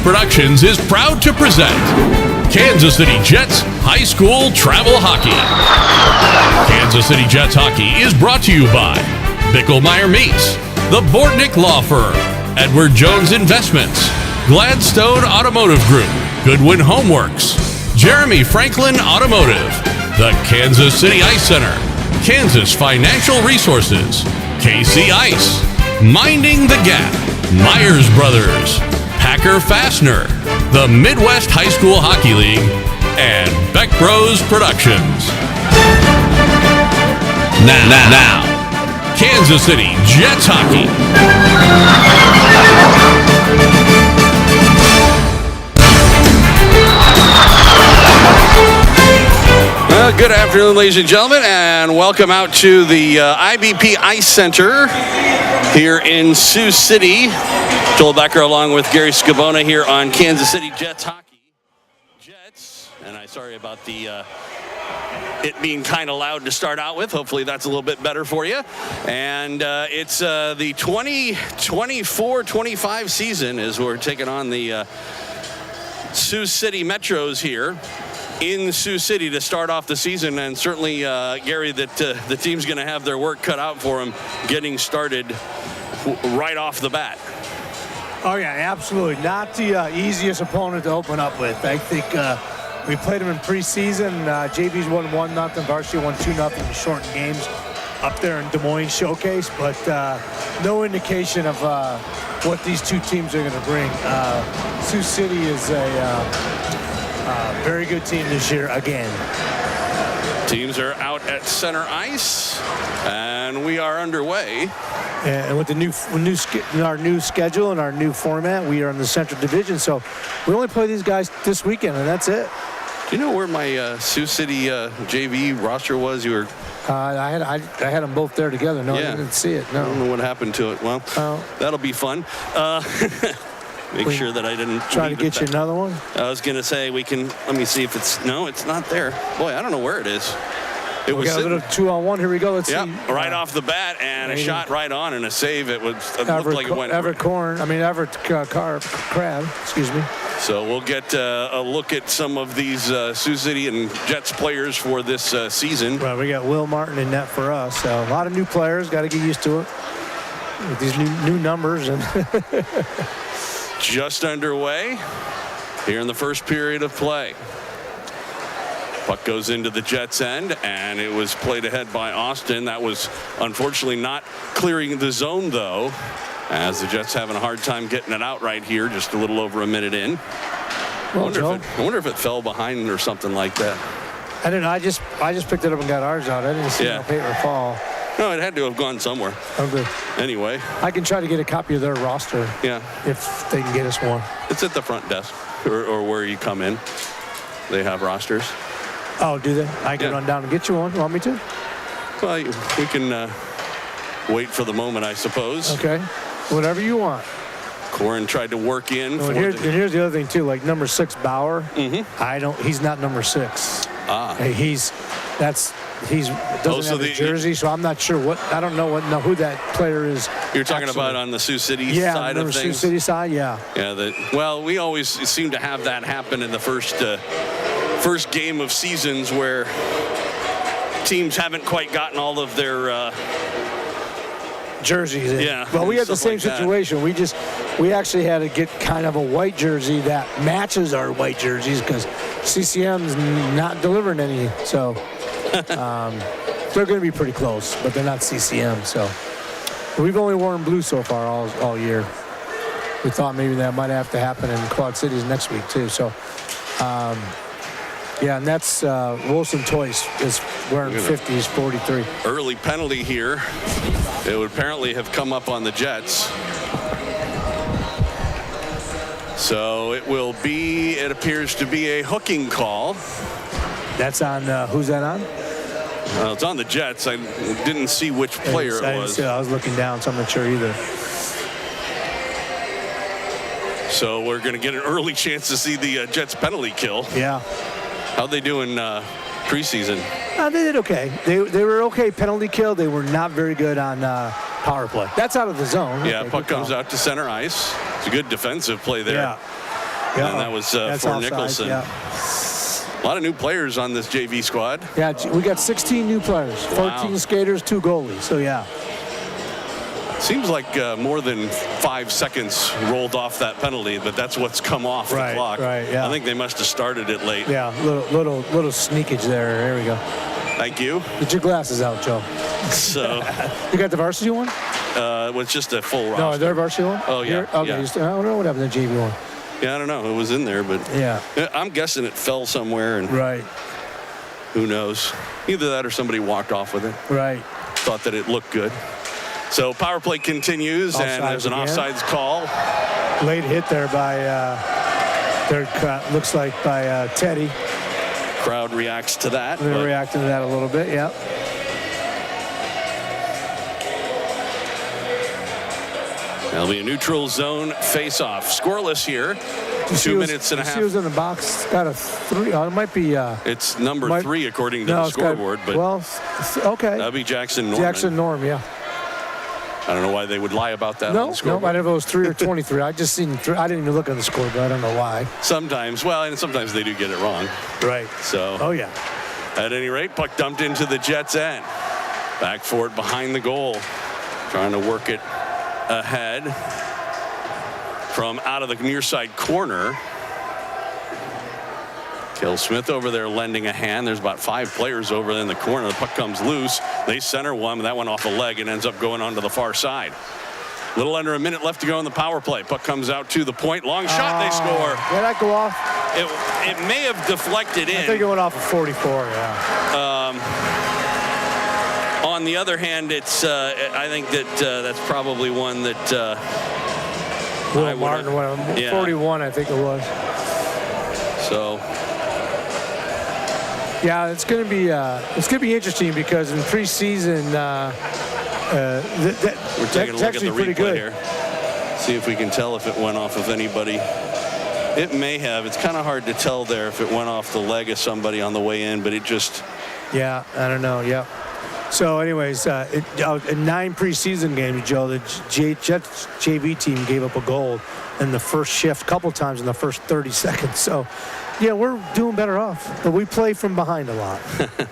Productions is proud to present Kansas City Jets High School Travel Hockey. Kansas City Jets Hockey is brought to you by Bicklemeyer Meats, the Bortnick Law Firm, Edward Jones Investments, Gladstone Automotive Group, Goodwin Homeworks, Jeremy Franklin Automotive, the Kansas City Ice Center, Kansas Financial Resources, KC Ice, Minding the Gap, Myers Brothers, Packer Fastener, the Midwest High School Hockey League, and Beck Bros Productions. Now, Kansas City Jets Hockey. Well, good afternoon, ladies and gentlemen, and welcome out to the IBP Ice Center here in Sioux City. Joel Becker along with Gary Scabona here on Kansas City Jets Hockey. Jets, and I'm sorry about the it being kind of loud to start out with. Hopefully that's a little bit better for you. And it's the 2024-25 season as we're taking on the Sioux City Metros here in Sioux City to start off the season, and certainly, Gary, that the team's going to have their work cut out for them getting started right off the bat. Oh, yeah, absolutely. Not the easiest opponent to open up with. I think we played them in preseason. JV's won 1-0, varsity won 2-0 in shortened games up there in Des Moines Showcase, but no indication of what these two teams are going to bring. Sioux City is a very good team this year again. Teams are out at center ice, and we are underway. And with our new schedule and our new format, we are in the Central Division. So we only play these guys this weekend, and that's it. Do you know where my Sioux City JV roster was? You were. I had them both there together. No, yeah. I didn't see it. No. I don't know what happened to it. Well, that'll be fun. Make sure that I didn't try to get you another one. I was gonna say we can. Let me see if it's it's not there. Boy, I don't know where it is. It was got a little 2-on-1. Here we go. Let's see. Right off the bat, and a shot right on and a save. It looked like it went. Everett Crab. Excuse me. So we'll get a look at some of these Sioux City and Jets players for this season. Well, we got Will Martin in net for us. So a lot of new players. Got to get used to it with these new numbers and. Just underway here in the first period of play. Puck goes into the Jets' end, and it was played ahead by Austin. That was unfortunately not clearing the zone, though, as the Jets having a hard time getting it out right here, just a little over a minute in. I wonder if it fell behind or something like that. I don't know. I just picked it up and got ours out. I didn't see no paper fall. No, it had to have gone somewhere. Okay. Anyway. I can try to get a copy of their roster. Yeah. If they can get us one. It's at the front desk or where you come in. They have rosters. Oh, do they? I can run down and get you one. Want me to? Well, we can wait for the moment, I suppose. Okay. Whatever you want. Corin tried to work in. And here's the other thing, too. Like number 6, Bauer. Mm-hmm. He's not number 6. He doesn't have a jersey, so I'm not sure I don't know who that player is. You're talking about on the Sioux City side of things? Sioux City side, yeah. Yeah, we always seem to have that happen in the first game of seasons where teams haven't quite gotten all of their jerseys in. Yeah. Well, we had the same situation. We actually had to get kind of a white jersey that matches our white jerseys because CCM's not delivering any. So they're going to be pretty close, but they're not CCM. So we've only worn blue so far all year. We thought maybe that might have to happen in Quad Cities next week too. So and that's Wilson Toyce is wearing 50s, 43. Early penalty here. It would apparently have come up on the Jets. So it appears to be a hooking call. That's on, who's that on? Well, it's on the Jets. I didn't see which player it was. I was looking down, so I'm not sure either. So we're going to get an early chance to see the Jets penalty kill. Yeah. How'd they do in preseason? They did okay. They were okay penalty kill. They were not very good on power play. That's out of the zone. Yeah, puck comes out to center ice. It's a good defensive play there. Yeah. Yeah. And that was That's for offside, Nicholson. Yeah. A lot of new players on this JV squad. Yeah, we got 16 new players, 14 skaters, 2 goalies. So, yeah. Seems like more than 5 seconds rolled off that penalty, but that's what's come off the clock. Right, yeah. I think they must have started it late. Yeah, little sneakage there. There we go. Thank you. Get your glasses out, Joe. So You got the varsity one? it was just a full roster. No, is there a varsity one? Oh, yeah. Here? Okay, Yeah. I don't know what happened to the JV one. Yeah, I don't know. It was in there, but Yeah. I'm guessing it fell somewhere, and Right, who knows? Either that or somebody walked off with it. right. Thought that it looked good. So power play continues, and Offsides there's an again. offsides call. Late hit there by, looks like by Teddy. Crowd reacts to that. They're but reacting to that a little bit, yeah. There'll be a neutral zone face-off. Scoreless here. 2 minutes and a half. She was in the box. Got a 3. Oh, it might be. It's number 3 according to no, the it's got- scoreboard, but well, okay. that'd be Jackson Norman. Jackson Norm, yeah. I don't know why they would lie about that on the No, scoreboard. I didn't know if it was 3 or 23. I just seen 3. I didn't even look on the scoreboard. I don't know why. Sometimes, well, and sometimes they do get it wrong. Right. So, Oh, yeah. at any rate, puck dumped into the Jets' end. Back for it behind the goal. Trying to work it ahead from out of the near side corner. Kel Smith over there lending a hand. There's about 5 players over in the corner. The puck comes loose. They center one, but that went off a leg and ends up going onto the far side. Little under a minute left to go in the power play. Puck comes out to the point. Long shot, they score. Did that go off? It may have deflected in. I think it went off of 44, yeah. On the other hand, it's I think that that's probably one that Will Martin, 41, I think it was. So Yeah, it's going to be interesting because in preseason, we're taking a look at the pretty replay good. here. See if we can tell if it went off of anybody. It may have. It's kind of hard to tell there if it went off the leg of somebody on the way in, but it just. Yeah, I don't know. Yep. So, anyways, in 9 preseason games, Joe, the Jets JV team gave up a goal in the first shift, a couple times in the first 30 seconds. So, yeah, we're doing better off, but we play from behind a lot. At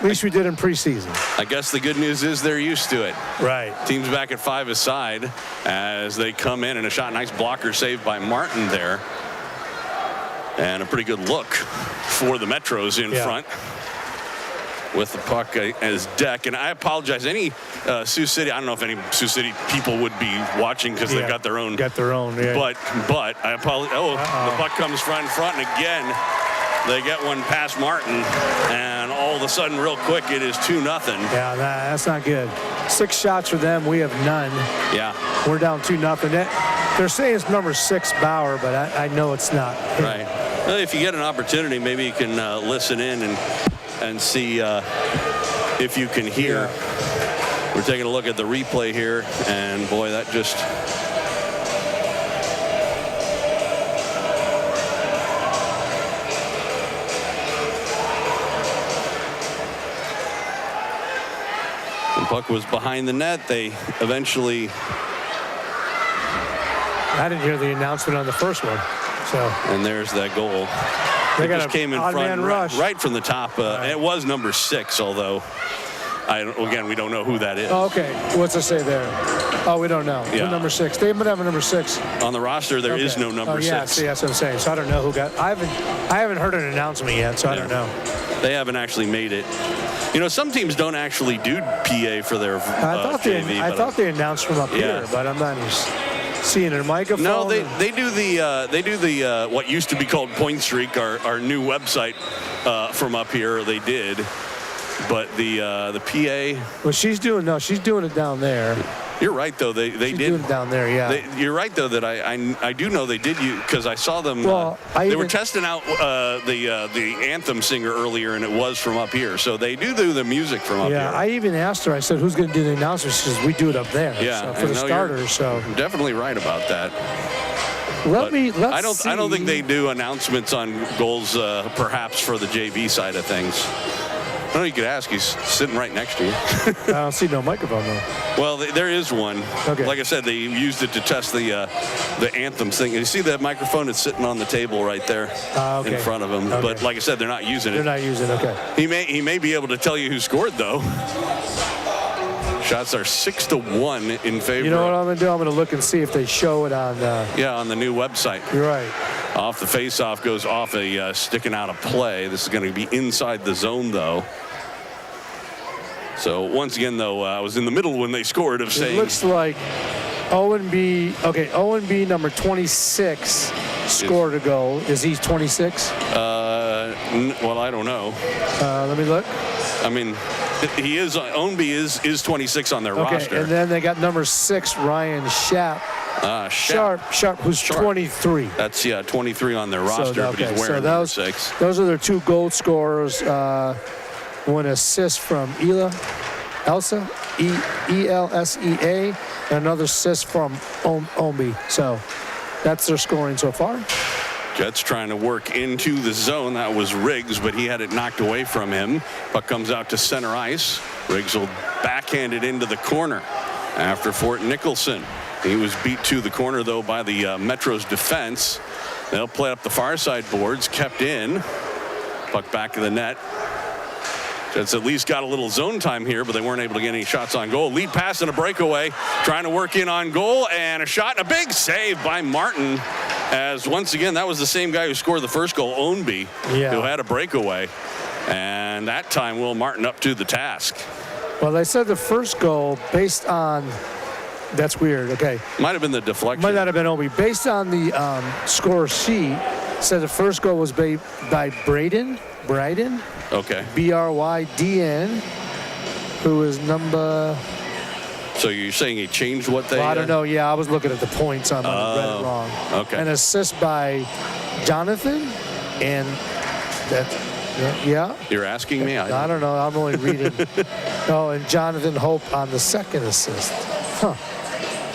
least we did in preseason. I guess the good news is they're used to it. Right. Team's back at 5 aside as they come in, and a shot, nice blocker saved by Martin there, and a pretty good look for the Metros in front. With the puck as deck. And I apologize. Any Sioux City, I don't know if any Sioux City people would be watching because they've got their own. Yeah. But I apologize. Oh, the puck comes front, and again, they get one past Martin. And all of a sudden, real quick, it is 2-0. Yeah, that's not good. 6 shots for them. We have none. Yeah. We're down 2-0. They're saying it's number 6 Bauer, but I know it's not. Right. Well, if you get an opportunity, maybe you can listen in and see if you can hear. Yeah. We're taking a look at the replay here, and boy, that just. The puck was behind the net. They eventually. I didn't hear the announcement on the first one. So. And there's that goal. They just came in front right from the top. Right. It was number 6, although we don't know who that is. Oh, okay. What's it say there? Oh, we don't know. Yeah. Number 6. They might have a number 6 on the roster. There is no number 6. Yeah, see, that's what I'm saying. So I don't know who got. I haven't heard an announcement yet, so I don't know. They haven't actually made it. You know, some teams don't actually do PA for their JV. I thought they announced from up here, but I'm not seeing a microphone. No, they do the what used to be called Point Streak, our new website from up here. They did, but the PA. Well, she's doing it down there. You're right, though. They she's did doing it down there. Yeah. You're right, though, that I do know they did because I saw them. Well, they were testing out the anthem singer earlier, and it was from up here. So they do the music from up here. Yeah, I even asked her. I said, "Who's going to do the announcements?" She says, "We do it up there." Yeah, so for the starters. So definitely right about that. Let's I don't think they do announcements on goals, perhaps for the JV side of things. I don't know, you could ask. He's sitting right next to you. I don't see no microphone, though. Well, there is one. Okay. Like I said, they used it to test the anthems thing. You see that microphone that's sitting on the table right there Okay. in front of him. Okay. But like I said, they're not using it. They're not using it, okay. He may be able to tell you who scored, though. Shots are 6-1 in favor. You know what I'm going to do? I'm going to look and see if they show it on... on the new website. You're right. Off the face-off goes off a sticking out of play. This is going to be inside the zone, though. So once again, though, I was in the middle when they scored of saying... It looks like O&B, number 26 scored a goal. Is he 26? Well, I don't know. Let me look. I mean, he is. Ownby is 26 on their roster. And then they got number 6, Ryan Sharp. Sharp, who's 23. That's 23 on their roster, but he's wearing number 6. Those are their 2 goal scorers. One assist from Elsa, E-L-S-E-A, and another assist from Ownby. So that's their scoring so far. Jets trying to work into the zone. That was Riggs, but he had it knocked away from him. Puck comes out to center ice. Riggs will backhand it into the corner after Fort Nicholson. He was beat to the corner, though, by the Metro's defense. They'll play up the far side boards, kept in. Puck back to the net. Jets at least got a little zone time here, but they weren't able to get any shots on goal. Lead pass and a breakaway. Trying to work in on goal, and a shot and a big save by Martin. As once again, that was the same guy who scored the first goal, Ownby, who had a breakaway. And that time, Will Martin up to the task. Well, they said the first goal based on... That's weird, okay. Might have been the deflection. Might not have been Ownby. Based on the score sheet, said the first goal was by Bryden. Okay. B-R-Y-D-N, who is number... So you're saying he changed what they... Well, I don't know. Yeah, I was looking at the points. I might have read it wrong. Okay. An assist by Jonathan, and that, yeah. You're asking me? I don't know. I'm only reading. And Jonathan Hope on the second assist. Huh.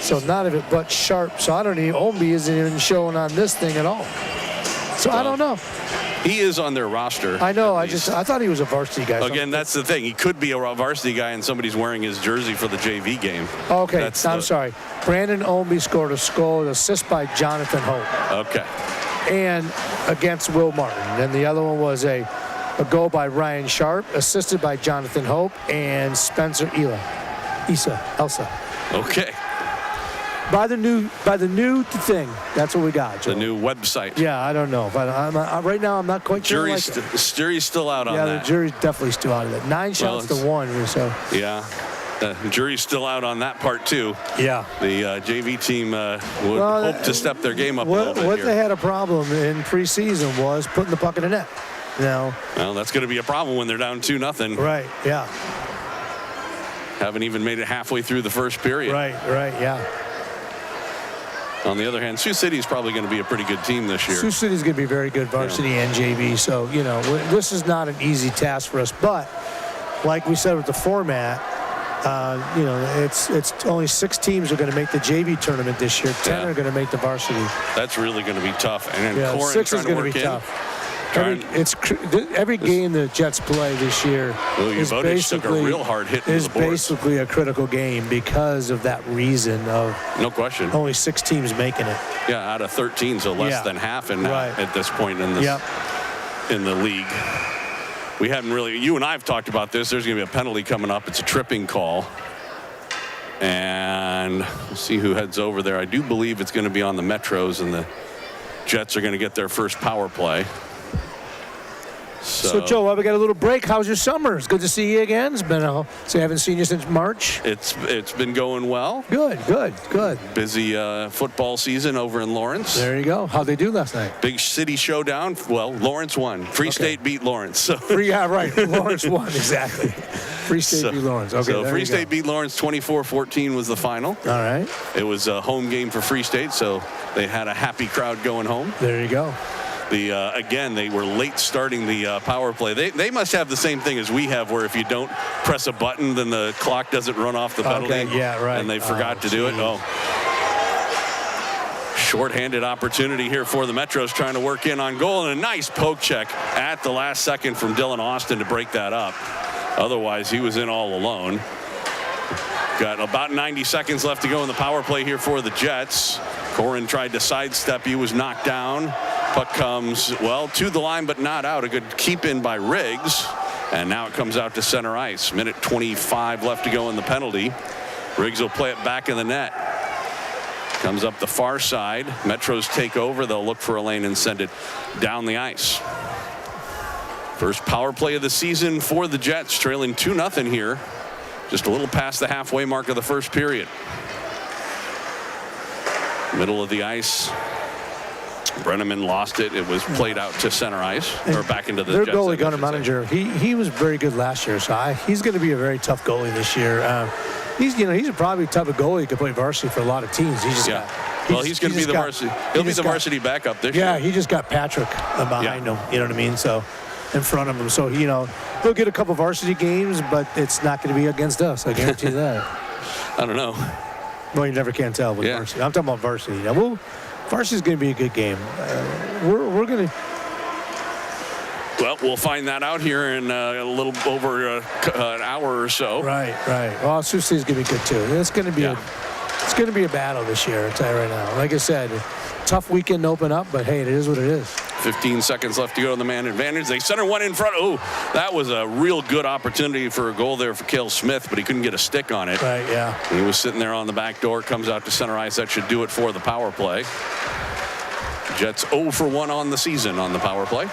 So none of it but Sharp. So I don't even... Ownby isn't even showing on this thing at all. So I don't know. He is on their roster. I know. I thought he was a varsity guy. Again, that's the thing. He could be a varsity guy, and somebody's wearing his jersey for the JV game. Okay, I'm sorry. Brandon Ownby scored a goal, an assist by Jonathan Hope. Okay. And against Will Martin. And the other one was a goal by Ryan Sharp, assisted by Jonathan Hope and Spencer Elsa. Okay. By the new thing. That's what we got, Joe. The new website. Yeah, I don't know. But right now, I'm not quite sure. Jury's still out on that. Yeah, the jury's definitely still out of that. 9 shots to 1. So. Yeah. The jury's still out on that part, too. Yeah. The JV team would hope to step their game up a little bit What here. they had a problem in preseason was putting the puck in the net. Well, that's going to be a problem when they're down 2-0. Right, yeah. Haven't even made it halfway through the first period. Right, yeah. On the other hand, Sioux City is probably going to be a pretty good team this year. Sioux City is going to be very good varsity and JV. So, this is not an easy task for us. But like we said with the format, it's only 6 teams are going to make the JV tournament this year. 10 are going to make the varsity. That's really going to be tough. And then Corin 6 is going to be tough. Every game the Jets play this year is took a real hard hit into the boards. Basically a critical game because of that reason of no question only 6 teams making it. Yeah, out of 13, so less than half at this point in this in the league. We haven't really. You and I have talked about this. There's going to be a penalty coming up. It's a tripping call, and we'll see who heads over there. I do believe it's going to be on the Metros, and the Jets are going to get their first power play. So Joe, we got a little break. How's your summer? It's good to see you again. It's been I haven't seen you since March. It's been going well. Good. Busy football season over in Lawrence. There you go. How'd they do last night? Big city showdown. Well, Lawrence won. Free State beat Lawrence. So. Right. Lawrence won, exactly. Free State beat Lawrence. Okay, so Free State beat Lawrence 24-14 was the final. All right. It was a home game for Free State, so they had a happy crowd going home. There you go. Again, they were late starting the power play. They must have the same thing as we have, where if you don't press a button, then the clock doesn't run off the penalty. Okay, yeah, right. And they forgot to do it. Short-handed opportunity here for the Metros, trying to work in on goal, and a nice poke check at the last second from Dylan Austin to break that up. Otherwise, he was in all alone. Got about 90 seconds left to go in the power play here for the Jets. Corin tried to sidestep. He was knocked down. Puck comes, well, to the line, but not out. A good keep in by Riggs. And now it comes out to center ice. Minute 25 left to go in the penalty. Riggs will play it back in the net. Comes up the far side. Metros take over. They'll look for a lane and send it down the ice. First power play of the season for the Jets, trailing 2-0 here. Just a little past the halfway mark of the first period. Middle of the ice. Brenneman lost it. It was played out to center ice, or back into the their Jets. Their goalie, Gunnar Manager, he was very good last year, so he's going to be a very tough goalie this year. He's probably a type of goalie who could play varsity for a lot of teams. He's going to be the varsity. He'll be the varsity backup this year. Yeah, he just got Patrick behind him. You know what I mean? So in front of him. So he'll get a couple varsity games, but it's not going to be against us. I guarantee that. I don't know. Well, you never can tell with varsity. I'm talking about varsity. Varsity's going to be a good game. We're going to. Well, we'll find that out here in a little over an hour or so. Right. Well, Sioux City's going to be good too. It's going to be a battle this year. I'll tell you right now. Like I said, tough weekend to open up, but hey, it is what it is. 15 seconds left to go on the man advantage. They center one in front. Oh, that was a real good opportunity for a goal there for Cale Smith, but he couldn't get a stick on it. Right, yeah. He was sitting there on the back door. Comes out to center ice. That should do it for the power play. Jets 0 for 1 on the season on the power play.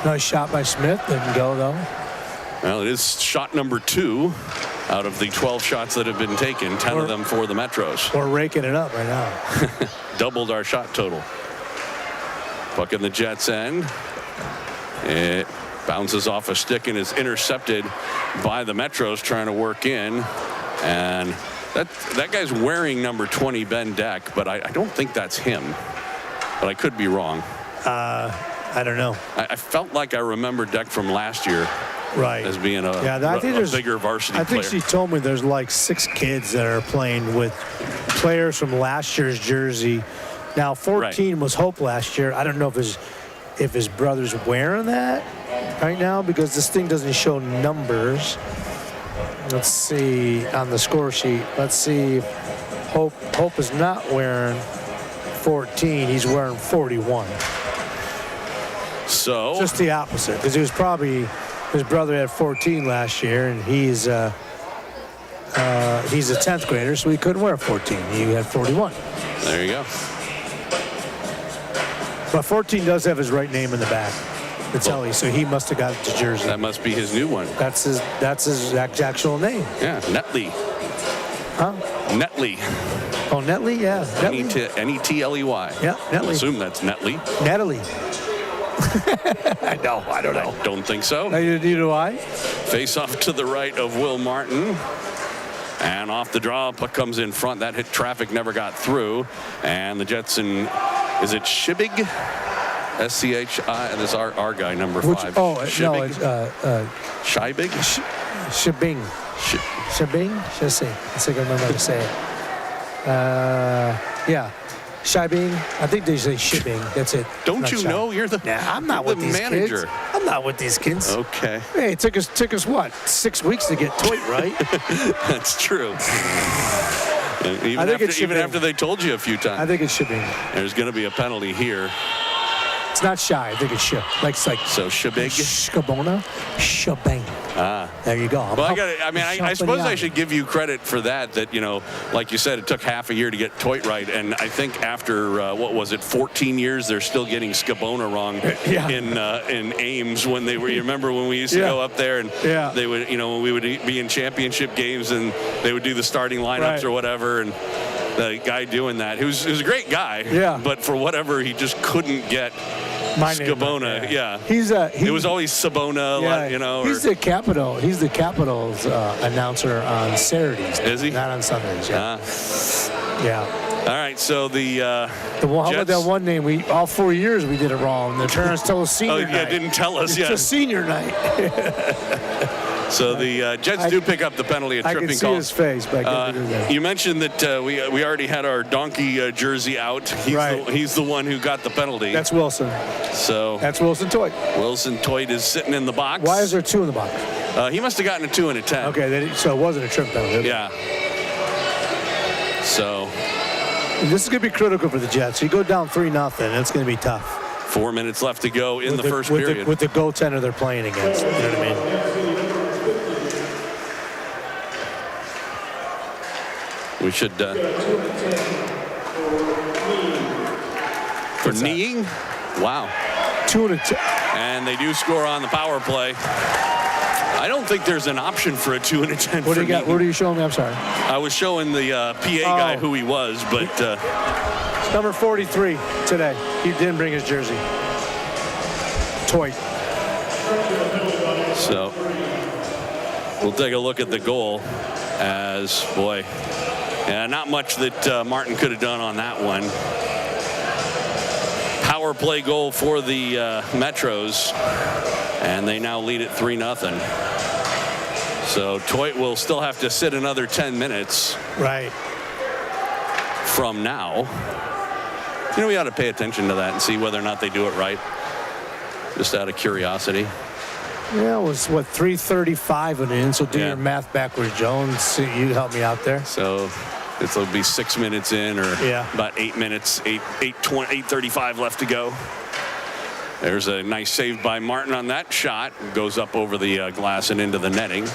Nice shot by Smith. Didn't go, though. Well, it is shot number 2 out of the 12 shots that have been taken, 10 of them for the Metros. We're raking it up right now. Doubled our shot total. Puck in the Jets' end. It bounces off a stick and is intercepted by the Metros trying to work in. And that guy's wearing number 20, Ben Deck, but I don't think that's him. But I could be wrong. I don't know. I felt like I remember Deck from last year. Right. As being a bigger varsity player. I think she told me there's like 6 kids that are playing with players from last year's jersey. Now, 14 was Hope last year. I don't know if his brother's wearing that right now because this thing doesn't show numbers. Let's see on the score sheet. Let's see if Hope is not wearing 14. He's wearing 41. So just the opposite, because his brother had 14 last year, and he's a 10th grader, so he couldn't wear 14. He had 41. There you go. But 14 does have his right name in the back. It's Ellie, so he must have got it to jersey. That must be his new one. That's his actual name. Yeah, Netley. Huh? Netley. Oh, Netley, yeah. Netley. Yeah, Netley. I assume that's Netley. Natalie. I don't know. I don't think so. Neither do I. Face off to the right of Will Martin. And off the draw, puck comes in front. That hit traffic, never got through. And the Jets is it Shibig? S-C-H-I, and this is our guy, number 5. Shibig? No, it's Shibig? Shibing. Shibing? Just see. Let's see if I remember how to say it. Yeah. Shibing. I think they say Shibing. That's it. Don't you know? You're the I'm not with these manager. Kids. I'm not with these kids. Okay. Hey, it took us what? 6 weeks to get Toit right. That's true. Even after they told you a few times. I think it's Shibing. There's going to be a penalty here. It's not shy. I think it's Shib. So Shibig. Skabona. Shibang. There you go. Well, I suppose I should give you credit for that. That like you said, it took half a year to get Toit right, and I think after 14 years, they're still getting Skabona wrong in Ames when they were. You remember when we used to go up there and they would, when we would be in championship games and they would do the starting lineups or whatever, and the guy doing that, he was a great guy, but for whatever he just couldn't get. Skabona, it was always Sabona, He's the Capitol. He's the Capitals announcer on Saturdays. Is he? Not on Sundays. Yeah. All right, so the how about that one name? All 4 years we did it wrong. The parents told us senior night. Didn't tell us. It's a senior night. So the Jets do pick up the penalty, a tripping I can see call. his face, but I can't do that. You mentioned that we already had our donkey jersey out. He's the one who got the penalty. That's Wilson. So that's Wilson Toit. Wilson Toit is sitting in the box. Why is there 2 in the box? He must have gotten a 2 and a 10. Okay, so it wasn't a trip penalty. Yeah. So this is going to be critical for the Jets. You go down 3-0, it's going to be tough. 4 minutes left to go in the first period. With the goaltender they're playing against. You know what I mean? We should for kneeing. Wow. 2 and a 10. And they do score on the power play. I don't think there's an option for a 2 and a 10. What do you got? What are you showing me? I'm sorry. I was showing the PA guy who he was, but it's number 43 today. He didn't bring his jersey. Toy. So we'll take a look at the goal. As boy, yeah, not much that Martin could have done on that one. Power play goal for the Metros, and they now lead it 3-0. So Toit will still have to sit another 10 minutes. Right. From now. You know, we ought to pay attention to that and see whether or not they do it right. Just out of curiosity. Yeah, it was, 3:35 and in, so do your math backwards, Jones. You help me out there. So it'll be 6 minutes in, or about 8 minutes, 8:35 left to go. There's a nice save by Martin on that shot. Goes up over the glass and into the netting.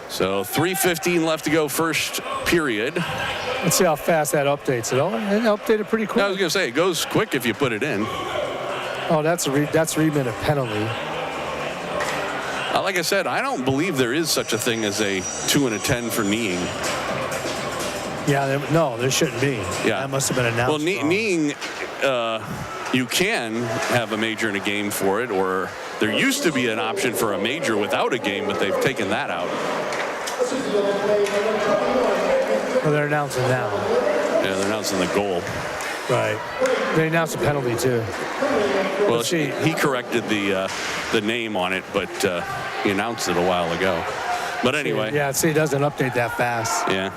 So 3:15 left to go, first period. Let's see how fast that updates it. Oh, it updated pretty quick. I was going to say, it goes quick if you put it in. Oh, that's a 3-minute penalty. Like I said, I don't believe there is such a thing as a 2 and a 10 for kneeing. Yeah, no, there shouldn't be. Yeah. That must have been announced. Well, kneeing, you can have a major in a game for it, or there used to be an option for a major without a game, but they've taken that out. Well, they're announcing now. Yeah, they're announcing the goal. Right. They announced a penalty, too. Well, he corrected the name on it, but he announced it a while ago. But anyway. Yeah, see, it doesn't update that fast. Yeah.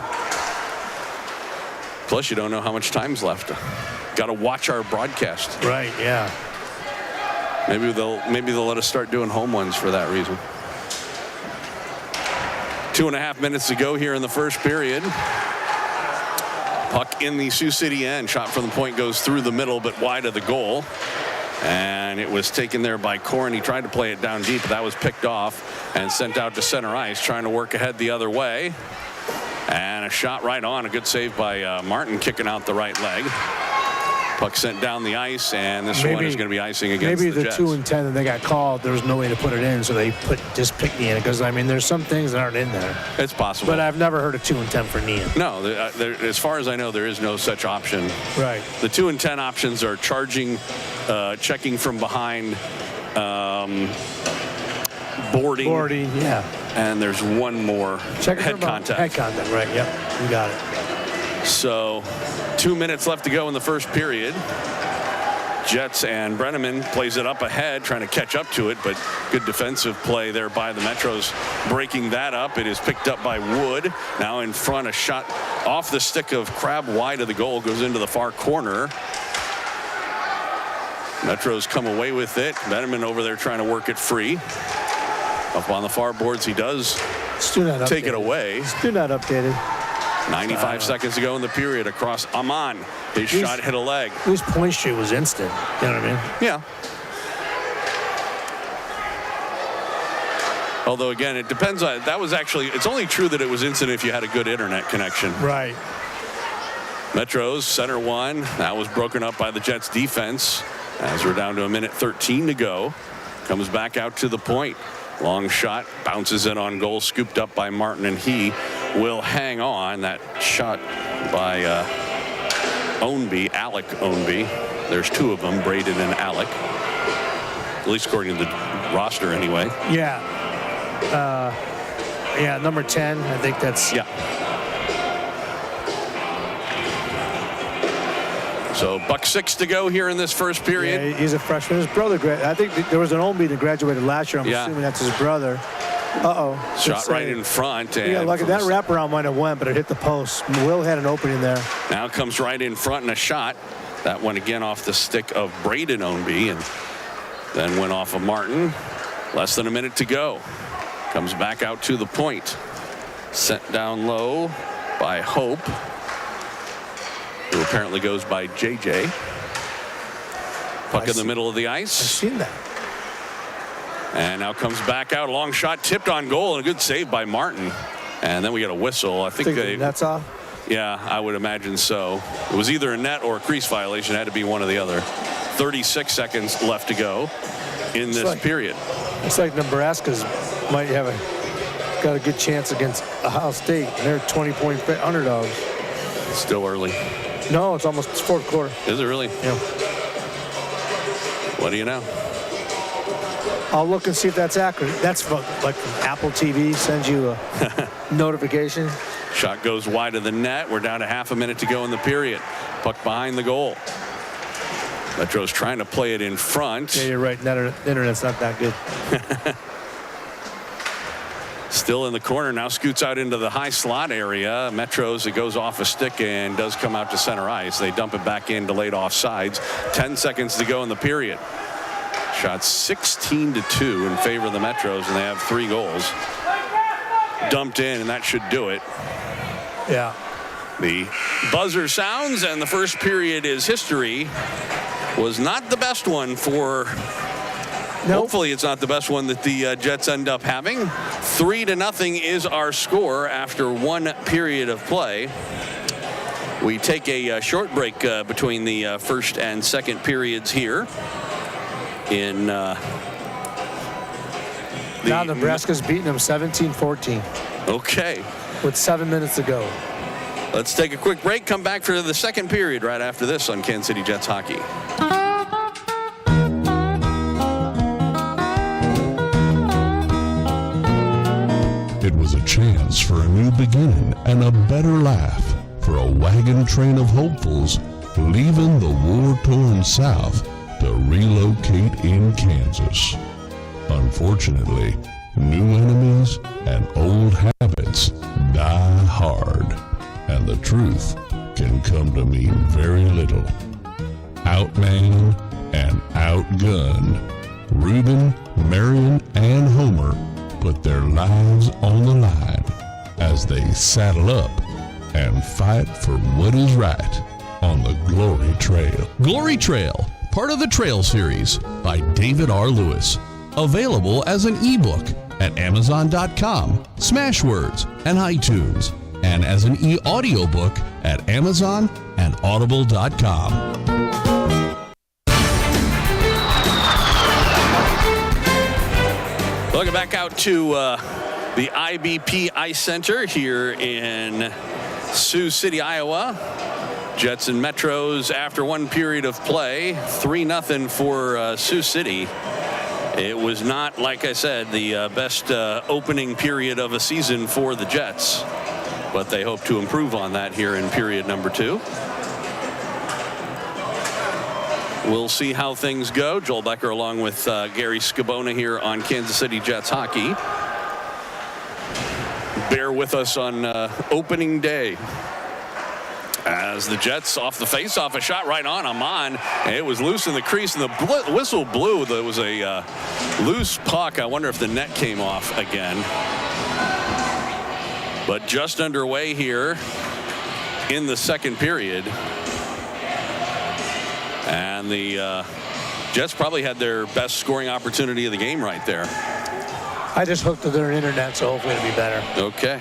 Plus, you don't know how much time's left. Got to watch our broadcast. Right, yeah. Maybe they'll let us start doing home ones for that reason. 2.5 minutes to go here in the first period. Puck in the Sioux City end. Shot from the point goes through the middle, but wide of the goal. And it was taken there by Corn. He tried to play it down deep, but that was picked off and sent out to center ice, trying to work ahead the other way. And a shot right on. A good save by Martin, kicking out the right leg. Puck sent down the ice, and this one is going to be icing against the Jets. Maybe the 2 and 10 that they got called, there was no way to put it in, so they just picked me in it. Because, I mean, there's some things that aren't in there. It's possible. But I've never heard of 2 and 10 for kneeing. No, as far as I know, there is no such option. Right. The 2 and 10 options are charging, checking from behind, boarding. Boarding, yeah. And there's one more, head contact. Head contact, right, yep. You got it. So 2 minutes left to go in the first period. Jets, and Brenneman plays it up ahead, trying to catch up to it, but good defensive play there by the Metros, breaking that up. It is picked up by Wood. Now in front, a shot off the stick of Crab wide of the goal, goes into the far corner. Metros come away with it. Brenneman over there trying to work it free. Up on the far boards, he does take it away. Still not updated. 95 seconds to go in the period across Amon. His shot hit a leg. His point shoot was instant. You know what I mean? Yeah. Although, again, it depends on, it's only true that it was instant if you had a good internet connection. Right. Metros, center one. That was broken up by the Jets defense as we're down to 1:13 to go. Comes back out to the point. Long shot, bounces in on goal, scooped up by Martin, and he will hang on. That shot by Ownby, Alec Ownby. There's 2 of them, Braden and Alec. At least according to the roster anyway. Yeah. Yeah, number 10, I think that's... Yeah. So $1.06 to go here in this first period. Yeah, he's a freshman. His brother, I think there was an Oldby that graduated last year. I'm assuming that's his brother. Uh-oh. Shot right in front. And yeah, lucky that wraparound might have went, but it hit the post. Will had an opening there. Now comes right in front and a shot. That went again off the stick of Braden Ownby and then went off of Martin. Less than a minute to go. Comes back out to the point. Sent down low by Hope, who apparently goes by JJ. Puck in the middle of the ice. I've seen that. And now comes back out. A long shot tipped on goal and a good save by Martin. And then we get a whistle. I think that's off. Yeah, I would imagine so. It was either a net or a crease violation. It had to be one or the other. 36 seconds left to go in this period. It's like Nebraska's might have got a good chance against Ohio State. They're 20-point underdogs. Still early. No, it's almost fourth quarter. Is it really? Yeah. What do you know? I'll look and see if that's accurate. That's like Apple TV sends you a notification. Shot goes wide of the net. We're down to half a minute to go in the period. Puck behind the goal. Metro's trying to play it in front. Yeah, you're right. Internet's not that good. Still in the corner. Now scoots out into the high slot area. Metros, it goes off a stick and does come out to center ice. They dump it back in, delayed offsides. 10 seconds to go in the period. Shot 16-2 in favor of the Metros, and they have 3 goals. Dumped in, and that should do it. Yeah. The buzzer sounds, and the first period is history. Was not the best one for... Nope. Hopefully it's not the best one that the Jets end up having. 3-0 is our score after 1 period of play. We take a short break between the first and second periods here. Now Nebraska's beating them 17-14. Okay. With 7 minutes to go. Let's take a quick break. Come back for the second period right after this on Kansas City Jets Hockey. It was a chance for a new beginning and a better laugh for a wagon train of hopefuls leaving the war-torn South to relocate in Kansas. Unfortunately, new enemies and old habits die hard, and the truth can come to mean very little. Outmanned and outgunned, Reuben, Marion, and Homer put their lives on the line as they saddle up and fight for what is right on the Glory Trail. Glory Trail, part of the Trail series by David R. Lewis. Available as an ebook at Amazon.com, Smashwords, and iTunes, and as an e-audiobook at Amazon and Audible.com. Welcome back out to the IBP Ice Center here in Sioux City, Iowa. Jets and Metros after 1 period of play, 3-0 for Sioux City. It was not, like I said, the best opening period of a season for the Jets, but they hope to improve on that here in period number 2. We'll see how things go. Joel Becker along with Gary Scabona here on Kansas City Jets Hockey. Bear with us on opening day. As the Jets off the face-off, a shot right on Amon. And it was loose in the crease, and the whistle blew. There was a loose puck. I wonder if the net came off again. But just underway here in the second period. And the Jets probably had their best scoring opportunity of the game right there. I just hooked to their internet, so hopefully it'll be better. Okay.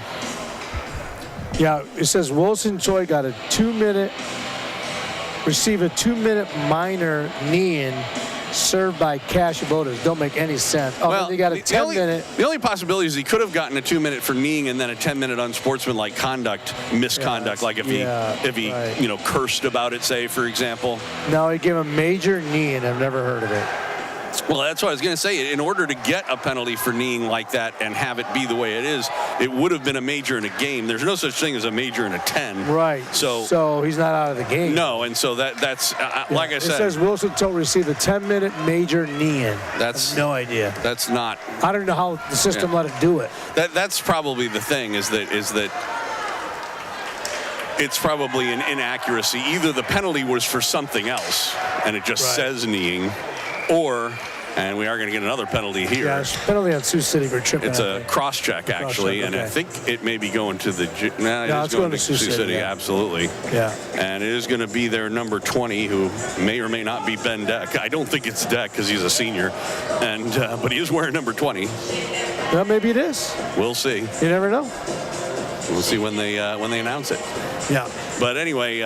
Yeah, it says Wilson Choi got a 2-minute, receive a 2-minute minor knee-in served by Cash Abotas. Don't make any sense. Oh, well, they got a 10-minute. The only possibility is he could have gotten a 2-minute for kneeing and then a 10-minute unsportsmanlike misconduct, like if he cursed about it, say, for example. No, he gave a major knee, and I've never heard of it. Well, that's what I was going to say. In order to get a penalty for kneeing like that and have it be the way it is, it would have been a major in a game. There's no such thing as a major in a 10. Right. So he's not out of the game. No, and so that's like I said. It says Wilson Tote received a 10-minute major knee-in. That's no idea. That's not. I don't know how the system let it do it. That's probably the thing is that it's probably an inaccuracy. Either the penalty was for something else, and it just says kneeing, or, and we are going to get another penalty here. Yeah, it's penalty on Sioux City for tripping. It's a cross-check, actually, and I think it may be going to the... No, it's going to Sioux City, absolutely. Yeah. And it is going to be their number 20, who may or may not be Ben Deck. I don't think it's Deck because he's a senior, and but he is wearing number 20. Well, maybe it is. We'll see. You never know. We'll see when they announce it. Yeah. But anyway,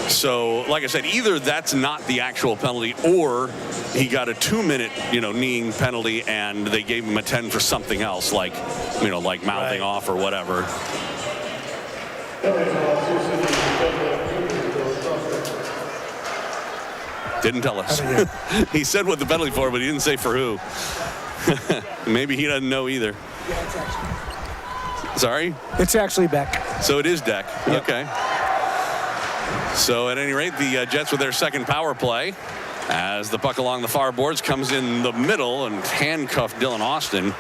so like I said, either that's not the actual penalty, or he got a 2-minute, kneeing penalty, and they gave him a 10 for something else, like mouthing off or whatever. Didn't tell us. He said what the penalty for, but he didn't say for who. Maybe he doesn't know either. Yeah, it's actually. Sorry? It's actually Beck. So it is Deck. Yep. Okay. So at any rate, the Jets with their second power play, as the puck along the far boards comes in the middle and handcuffed Dylan Austin.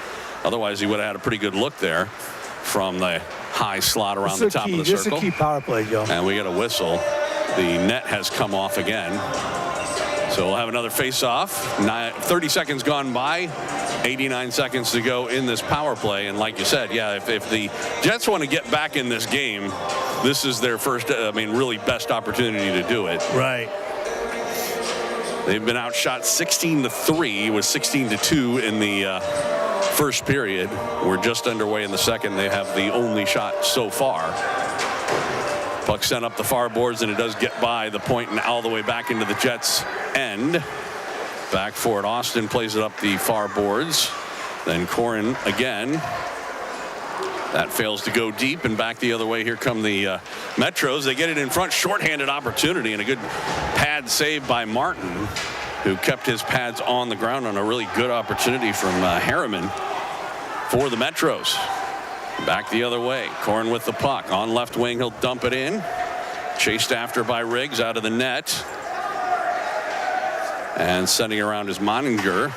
Otherwise, he would have had a pretty good look there from the high slot around the top of the circle. This is a key power play, Joe. And we get a whistle. The net has come off again. So we'll have another face-off. 30 seconds gone by. 89 seconds to go in this power play. And like you said, if the Jets want to get back in this game, this is their first, really best opportunity to do it. Right. They've been outshot 16-3 with 16-2 in the first period. We're just underway in the second. They have the only shot so far. Puck sent up the far boards, and it does get by the point and all the way back into the Jets' end. Back for it. Austin plays it up the far boards. Then Corin again. That fails to go deep, and back the other way. Here come the Metros. They get it in front. Shorthanded opportunity, and a good pad save by Martin, who kept his pads on the ground on a really good opportunity from Harriman for the Metros. Back the other way. Corin with the puck. On left wing, he'll dump it in. Chased after by Riggs out of the net. And sending around is Moninger.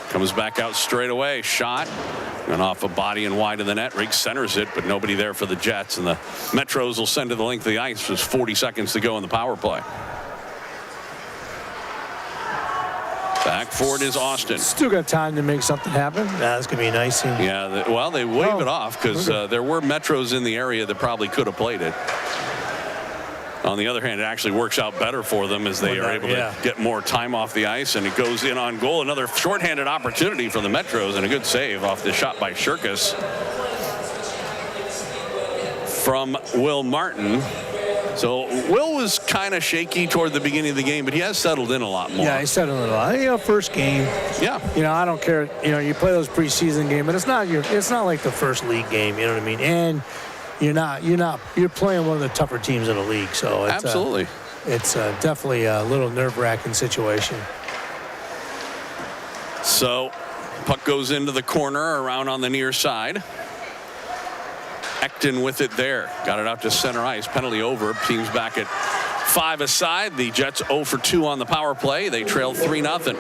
Comes back out straight away. Shot. And off a body and wide of the net. Riggs centers it, but nobody there for the Jets. And the Metros will send to the length of the ice. There's 40 seconds to go in the power play. Back for it is Austin. Still got time to make something happen. That's going to be a nice scene. Yeah, they wave it off because there were Metros in the area that probably could have played it. On the other hand, it actually works out better for them as they are able to get more time off the ice, and it goes in on goal. Another shorthanded opportunity for the Metros, and a good save off the shot by Shirkus from Will Martin. So Will was kind of shaky toward the beginning of the game, but he has settled in a lot more. Yeah, he settled in a lot. First game. Yeah. I don't care. You play those preseason games, but it's not like the first league game. You know what I mean? And you're playing one of the tougher teams in the league. So it's, absolutely, it's definitely a little nerve-wracking situation. So puck goes into the corner around on the near side. Ekton with it there. Got it out to center ice. Penalty over. Team's back at 5 aside. The Jets 0 for 2 on the power play. They trail 3-0.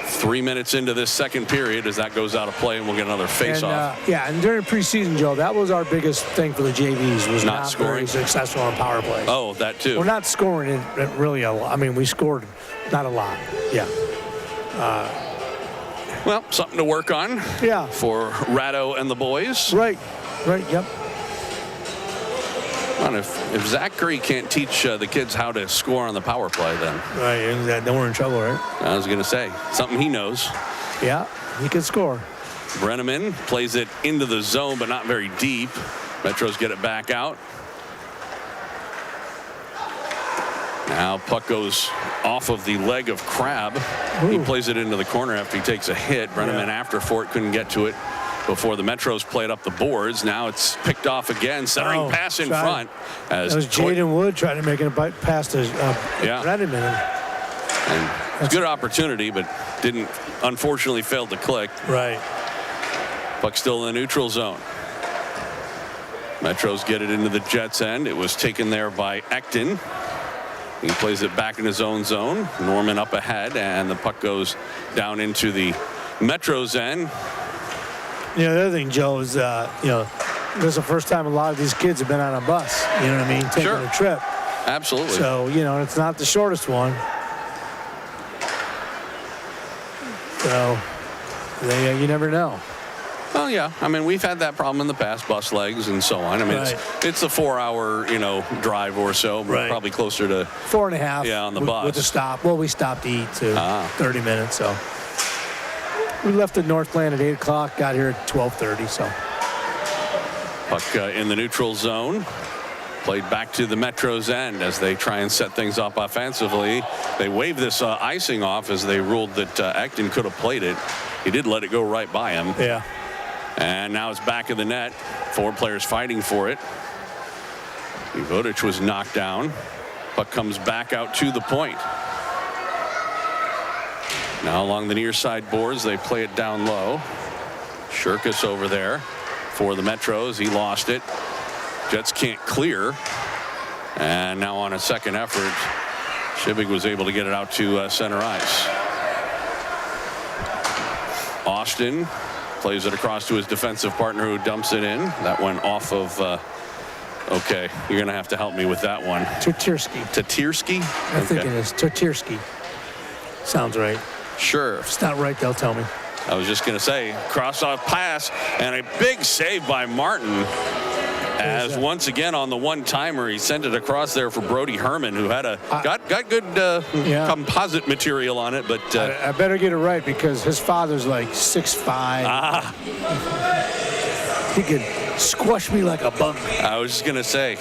3 minutes into this second period as that goes out of play, and we'll get another face-off. And during preseason, Joe, that was our biggest thing for the JVs was not scoring. Very successful on power play. Oh, that too. We're not scoring it really a lot. We scored not a lot. Yeah. Well, something to work on. Yeah. For Ratto and the boys. Right. Yep. And if Zachary can't teach the kids how to score on the power play, then then we're in trouble, right? I was going to say something he knows. Yeah, he can score. Brenneman plays it into the zone, but not very deep. Metros get it back out. Now puck goes off of the leg of Crab. Ooh. He plays it into the corner after he takes a hit. Brenneman after Fort couldn't get to it before the Metros played up the boards. Now it's picked off again. Centering pass in front. As that was Jaden Wood trying to make it pass to Brenneman. And It's a good opportunity, but didn't, unfortunately, failed to click. Right. Puck still in the neutral zone. Metros get it into the Jets' end. It was taken there by Ekton. He plays it back in his own zone. Norman up ahead, and the puck goes down into the Metros' end. The other thing, Joe, is, this is the first time a lot of these kids have been on a bus. You know what I mean? Taking a trip. Absolutely. So, it's not the shortest one. So, you never know. Well, yeah. I mean, we've had that problem in the past, bus legs and so on. I mean, it's a 4-hour, drive or so, but probably closer to 4.5. Yeah, on the bus. With a stop. Well, we stopped to eat too. 30 minutes. So we left at Northland at 8 o'clock. Got here at 12:30. So puck in the neutral zone. Played back to the Metros' end as they try and set things up offensively. They waved this icing off as they ruled that Ekton could have played it. He did let it go right by him. Yeah. And now it's back of the net. 4 players fighting for it. Vodich was knocked down. Puck comes back out to the point. Now along the near side boards, they play it down low. Shirkus over there for the Metros. He lost it. Jets can't clear. And now on a second effort, Shibig was able to get it out to center ice. Austin plays it across to his defensive partner who dumps it in. That went off of, okay, you're going to have to help me with that one. Tatirski. Tatirski? I think it is. Tatirski. Sounds right. Sure. If it's not right, they'll tell me. I was just going to say, cross-off pass and a big save by Martin. As once again on the one-timer, he sent it across there for Brody Herman, who had got good composite material on it. But I better get it right because his father's like 6'5". He could squash me like a bug. I was just gonna say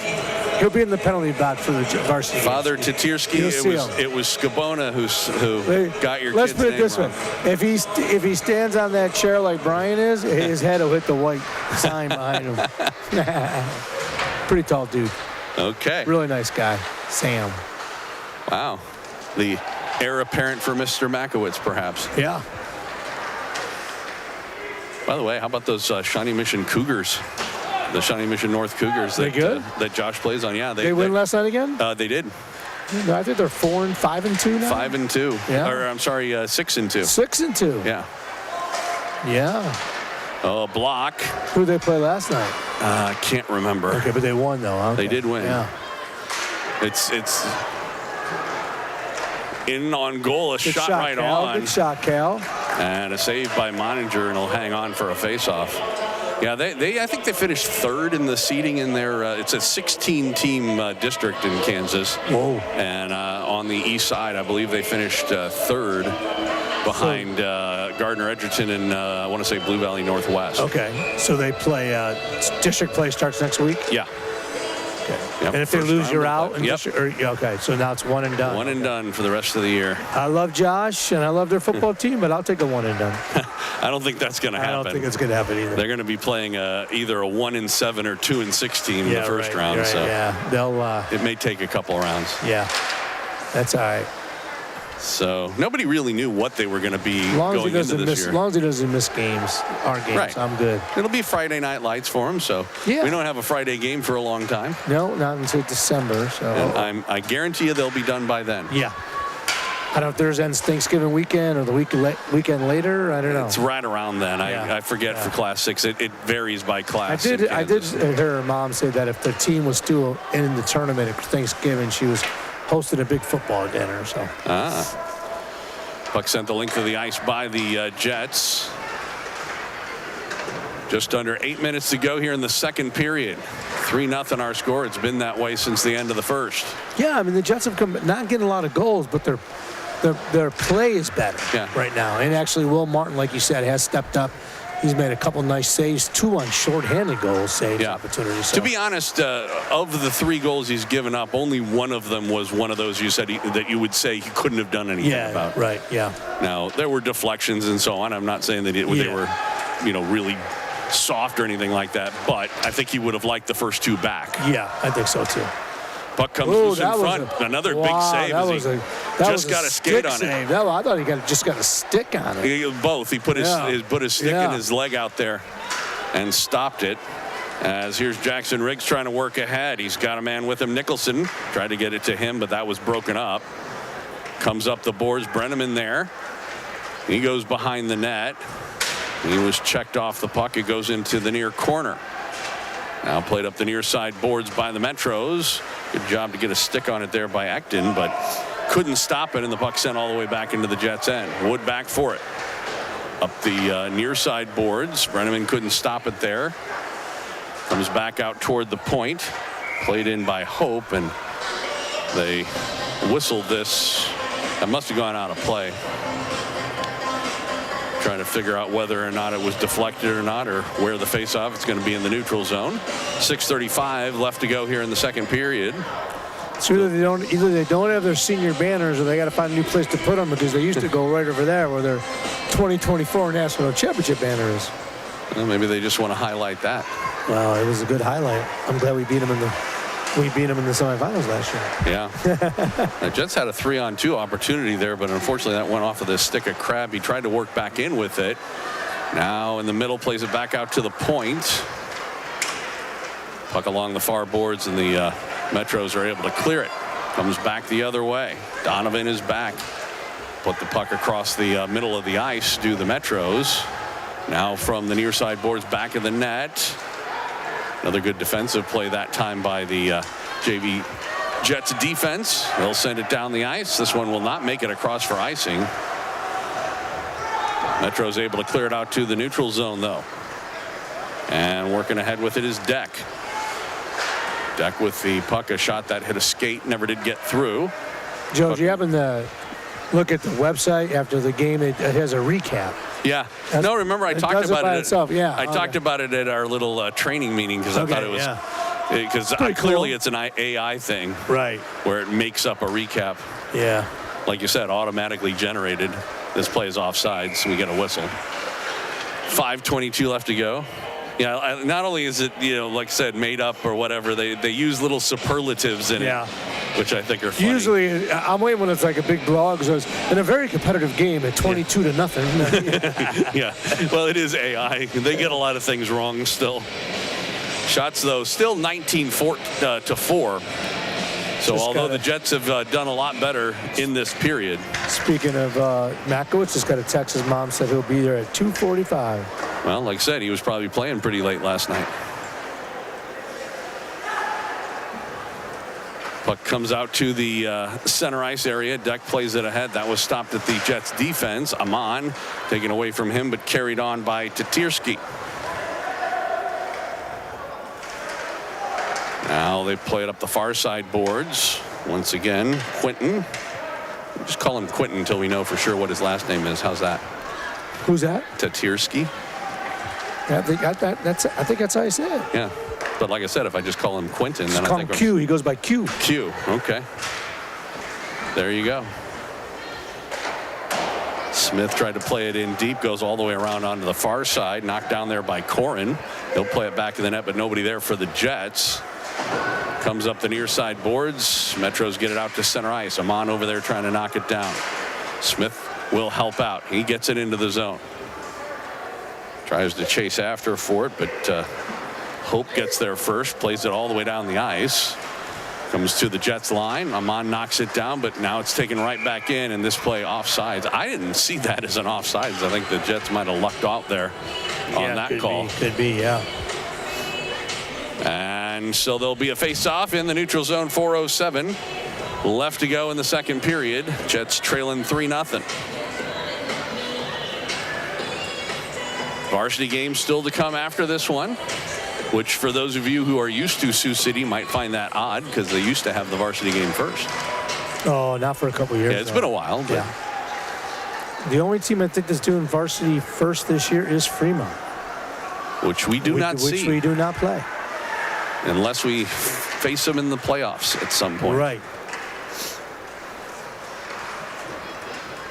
he'll be in the penalty box for the varsity. Father Tatirski. It was Skabona who got your. Let's kid's put it name this wrong. way: if he stands on that chair like Brian is, his head will hit the white sign behind him. Pretty tall dude. Okay. Really nice guy, Sam. Wow. The heir apparent for Mr. Makowitz, perhaps. Yeah. By the way, how about those Shawnee Mission Cougars? The Shawnee Mission North Cougars that Josh plays on. Yeah, they win last night again? They did. I think they're 5-2 now. 5-2. Yeah. Or I'm sorry, 6-2. 6-2. Yeah. Yeah. Oh, block. Who did they play last night? I can't remember. Okay, but they won though. Okay. They did win. Yeah. It's in on goal, a shot right Cal. on. Good shot, Cal. And a save by Moninger, and he'll hang on for a face-off. Yeah, I think they finished third in the seeding in their. It's a 16-team district in Kansas. Whoa! And on the east side, I believe they finished third, behind Gardner Edgerton and I want to say Blue Valley Northwest. Okay, so they play. District play starts next week. Yeah. Okay. Yep. And if they lose, you're out. Yep. Okay, so now it's one and done. One and done for the rest of the year. I love Josh and I love their football team, but I'll take a one and done. I don't think that's going to happen. I don't think it's going to happen either. They're going to be playing either a 1-7 or 2-6 team in the first round. Right, so yeah, they'll. It may take a couple rounds. Yeah, that's all right. So nobody really knew what they were going to be going into this year. As long as he doesn't miss games, our games, right. I'm good. It'll be Friday night lights for him, so we don't have a Friday game for a long time. No, not until December. So and I guarantee you they'll be done by then. Yeah. I don't know if theirs ends Thanksgiving weekend or the weekend later. I don't know. It's right around then. I forget for Class 6. It varies by class. I did hear her mom say that if the team was still in the tournament at Thanksgiving, she was hosted a big football dinner. So. Puck sent the length of the ice by the Jets. Just under 8 minutes to go here in the second period. 3-0 our score. It's been that way since the end of the first. Yeah, I mean the Jets have come not getting a lot of goals, but their play is better right now. And actually, Will Martin, like you said, has stepped up. He's made a couple nice saves, 2 on shorthanded goals, saves opportunities. So. To be honest, of the 3 goals he's given up, only one of them was one of those you said that you would say he couldn't have done anything about. Right, yeah. Now, there were deflections and so on. I'm not saying that they were, really soft or anything like that, but I think he would have liked the first 2 back. Yeah, I think so too. Puck comes loose in front. Another big save. That just was got a skate on save. it. No, I thought he just got a stick on it. Both. He put his stick and his leg out there and stopped it. As here's Jackson Riggs trying to work ahead. He's got a man with him. Nicholson tried to get it to him, but that was broken up. Comes up the boards. Brenneman there. He goes behind the net. He was checked off the puck. It goes into the near corner. Now played up the near side boards by the Metros. Good job to get a stick on it there by Ekton, but couldn't stop it, and the puck sent all the way back into the Jets' end. Wood back for it. Up the near side boards. Brenneman couldn't stop it there. Comes back out toward the point. Played in by Hope, and they whistled this. That must have gone out of play. Trying to figure out whether or not it was deflected or not, or where the face-off. It's going to be in the neutral zone. 6:35 left to go here in the second period. So either they don't have their senior banners, or they got to find a new place to put them, because they used to go right over there where their 2024 National Championship banner is. Well, maybe they just want to highlight that. Well, it was a good highlight. I'm glad we beat them in the semifinals last year. Yeah. The Jets had a 3-on-2 opportunity there, but unfortunately that went off of the stick of Crab. He tried to work back in with it. Now in the middle, plays it back out to the point. Puck along the far boards, and the Metros are able to clear it. Comes back the other way. Donovan is back. Put the puck across the middle of the ice, do the Metros. Now from the near side boards, back of the net. Another good defensive play that time by the JV Jets defense. They'll send it down the ice. This one will not make it across for icing. Metro's able to clear it out to the neutral zone, though. And working ahead with it is Deck. Deck with the puck, a shot that hit a skate, never did get through. Joe, do you happen to look at the website after the game? It has a recap. Yeah. No, remember I talked about it. Itself. Yeah. I talked about it at our little training meeting, because I thought it was because clearly it's an AI thing, right? Where it makes up a recap. Yeah. Like you said, automatically generated. This play is offside, so we get a whistle. 5:22 left to go. Yeah, not only is it, like I said, made up or whatever, they use little superlatives in it, which I think are funny. Usually, I'm waiting when it's like a big blow, because in a very competitive game at 22-0. Yeah, well, it is AI. They get a lot of things wrong still. Shots, though, still 19-4. So although the Jets have done a lot better in this period. Speaking of Makowitz, just got a text. His mom said he'll be there at 2:45. Well, like I said, he was probably playing pretty late last night. Puck comes out to the center ice area. Deck plays it ahead. That was stopped at the Jets defense. Amon taken away from him, but carried on by Tatirsky. Now they play it up the far side boards. Once again, Quinton. We'll just call him Quinton until we know for sure what his last name is. How's that? Who's that? Tatirsky. I think that's how you say it. Yeah. But like I said, if I just call him Quinton, then I think Q. He goes by Q. Q. Okay. There you go. Smith tried to play it in deep, goes all the way around onto the far side, knocked down there by Corin. He'll play it back in the net, but nobody there for the Jets. Comes up the near side boards. Metros get it out to center ice. Amon over there trying to knock it down. Smith will help out. He gets it into the zone. Tries to chase after for it, but Hope gets there first, plays it all the way down the ice. Comes to the Jets line. Amon knocks it down, but now it's taken right back in, and this play offsides. I didn't see that as an offsides. I think the Jets might have lucked out there on that call. Could be, yeah. And so there'll be a face-off in the neutral zone. 4:07 left to go in the second period. Jets trailing 3-0. Varsity game still to come after this one, which for those of you who are used to Sioux City might find that odd, because they used to have the varsity game first. Oh, not for a couple years. Yeah, it's been a while. But yeah. The only team I think that's doing varsity first this year is Fremont, which we do not see. Which we do not play. Unless we face them in the playoffs at some point. Right.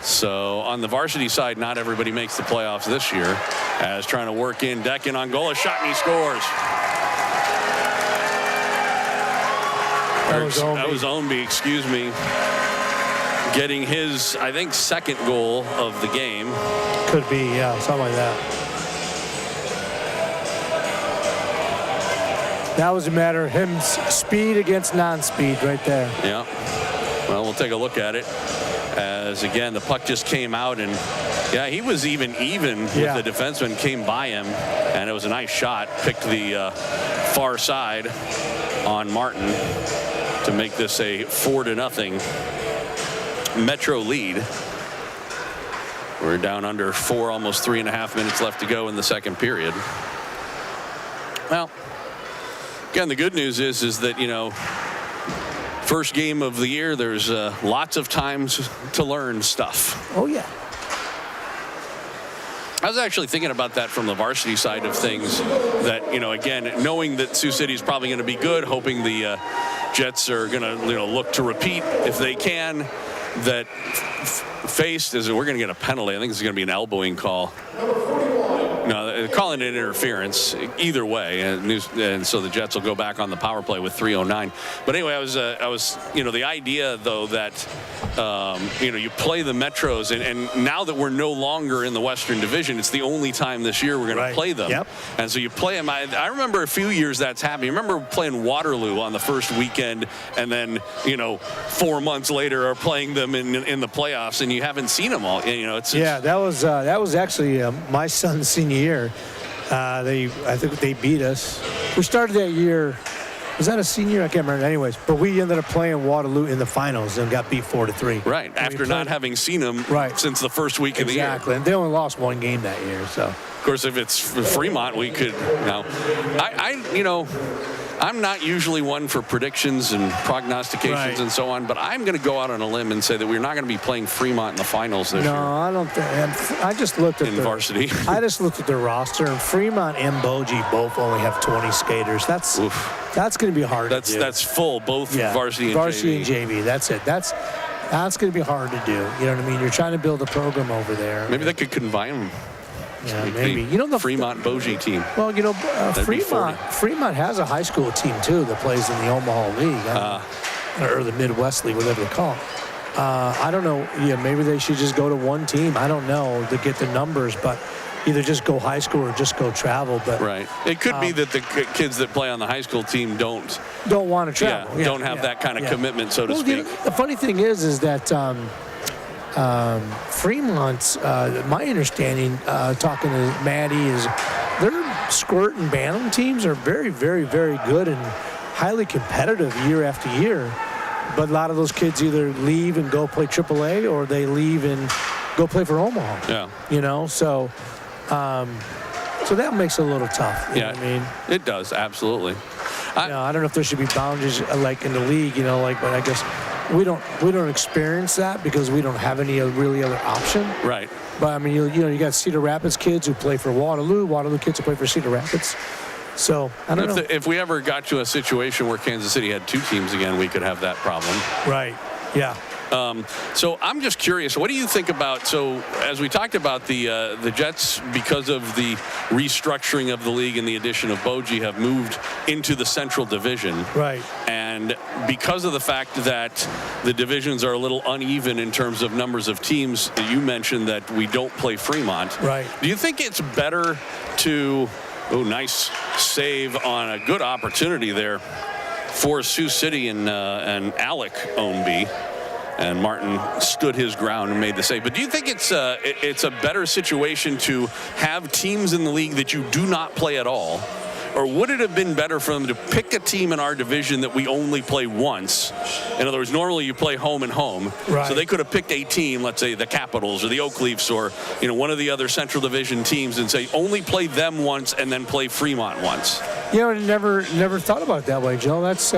So on the varsity side, not everybody makes the playoffs this year. As trying to work in Deck in Angola shot, and he scores. That was Ownby, excuse me. getting his, I think, second goal of the game. Could be, yeah, something like that. That was a matter of him speed against non-speed right there. Yeah. Well, we'll take a look at it. As again, the puck just came out, and yeah, he was even with the defenseman, came by him, and it was a nice shot. Picked the far side on Martin to make this a 4-0 Metro lead. We're down under 4, almost 3.5 minutes left to go in the second period. Well, again, the good news is that, you know, first game of the year, there's lots of times to learn stuff. Oh, yeah. I was actually thinking about that from the varsity side of things, that, you know, again, knowing that Sioux City is probably going to be good, hoping the Jets are going to, you know, look to repeat if they can, that faced is we're going to get a penalty. I think this is going to be an elbowing call. No, they're calling it interference either way, and so the Jets will go back on the power play with 3:09. But anyway, I was, you know, the idea though that, you know, you play the Metros, and now that we're no longer in the Western Division, it's the only time this year we're going to play them. Yep. And so you play them. I remember a few years that's happened. I remember playing Waterloo on the first weekend, and then, you know, 4 months later are playing them in the playoffs, and you haven't seen them all. You know, that was actually my son's senior year. I think they beat us. We started that year. Was that a senior? I can't remember. Anyways, but we ended up playing Waterloo in the finals and got beat 4-3. Right, after not having seen them since the first week of the year. Exactly, and they only lost one game that year. So, of course, if it's Fremont, we could. Now, you know, I'm not usually one for predictions and prognostications and so on, but I'm going to go out on a limb and say that we're not going to be playing Fremont in the finals this year. No, I don't think. I just looked at varsity. I just looked at their roster, and Fremont and Bogie both only have 20 skaters. That's going to be hard to do. That's full, both varsity and JV. That's it. That's going to be hard to do. You know what I mean? You're trying to build a program over there. Maybe they could combine them. Yeah, maybe. You know, the Fremont Bogie team. Well, you know, Fremont has a high school team too that plays in the Omaha League, or the Midwest League, whatever they call it. I don't know. Yeah, maybe they should just go to one team. I don't know to get the numbers, but either just go high school or just go travel. But it could be that the kids that play on the high school team don't want to travel. Don't have that kind of commitment, so to speak. The funny thing is that. Fremont, my understanding, talking to Maddie, is their squirt and bantam teams are very, very, very good and highly competitive year after year. But a lot of those kids either leave and go play AAA, or they leave and go play for Omaha. Yeah. You know, so that makes it a little tough. You know what I mean? It does, absolutely. I don't know if there should be boundaries like in the league, you know, like, but I guess we don't experience that because we don't have any really other option. Right. But I mean, you got Cedar Rapids kids who play for Waterloo kids who play for Cedar Rapids. So I don't know. If we ever got to a situation where Kansas City had two teams again, we could have that problem. Right. Yeah. So I'm just curious, what do you think about, so as we talked about the Jets, because of the restructuring of the league and the addition of Bogie, have moved into the Central Division. Right. And because of the fact that the divisions are a little uneven in terms of numbers of teams, you mentioned that we don't play Fremont. Right. Do you think it's better to, nice save on a good opportunity there for Sioux City and Alec Ownby? And Martin stood his ground and made the save. But do you think it's a better situation to have teams in the league that you do not play at all? Or would it have been better for them to pick a team in our division that we only play once? In other words, normally you play home and home. Right. So they could have picked a team, let's say the Capitals or the Oak Leafs or one of the other Central Division teams, and say only play them once and then play Fremont once. I never thought about it that way, Joe. That's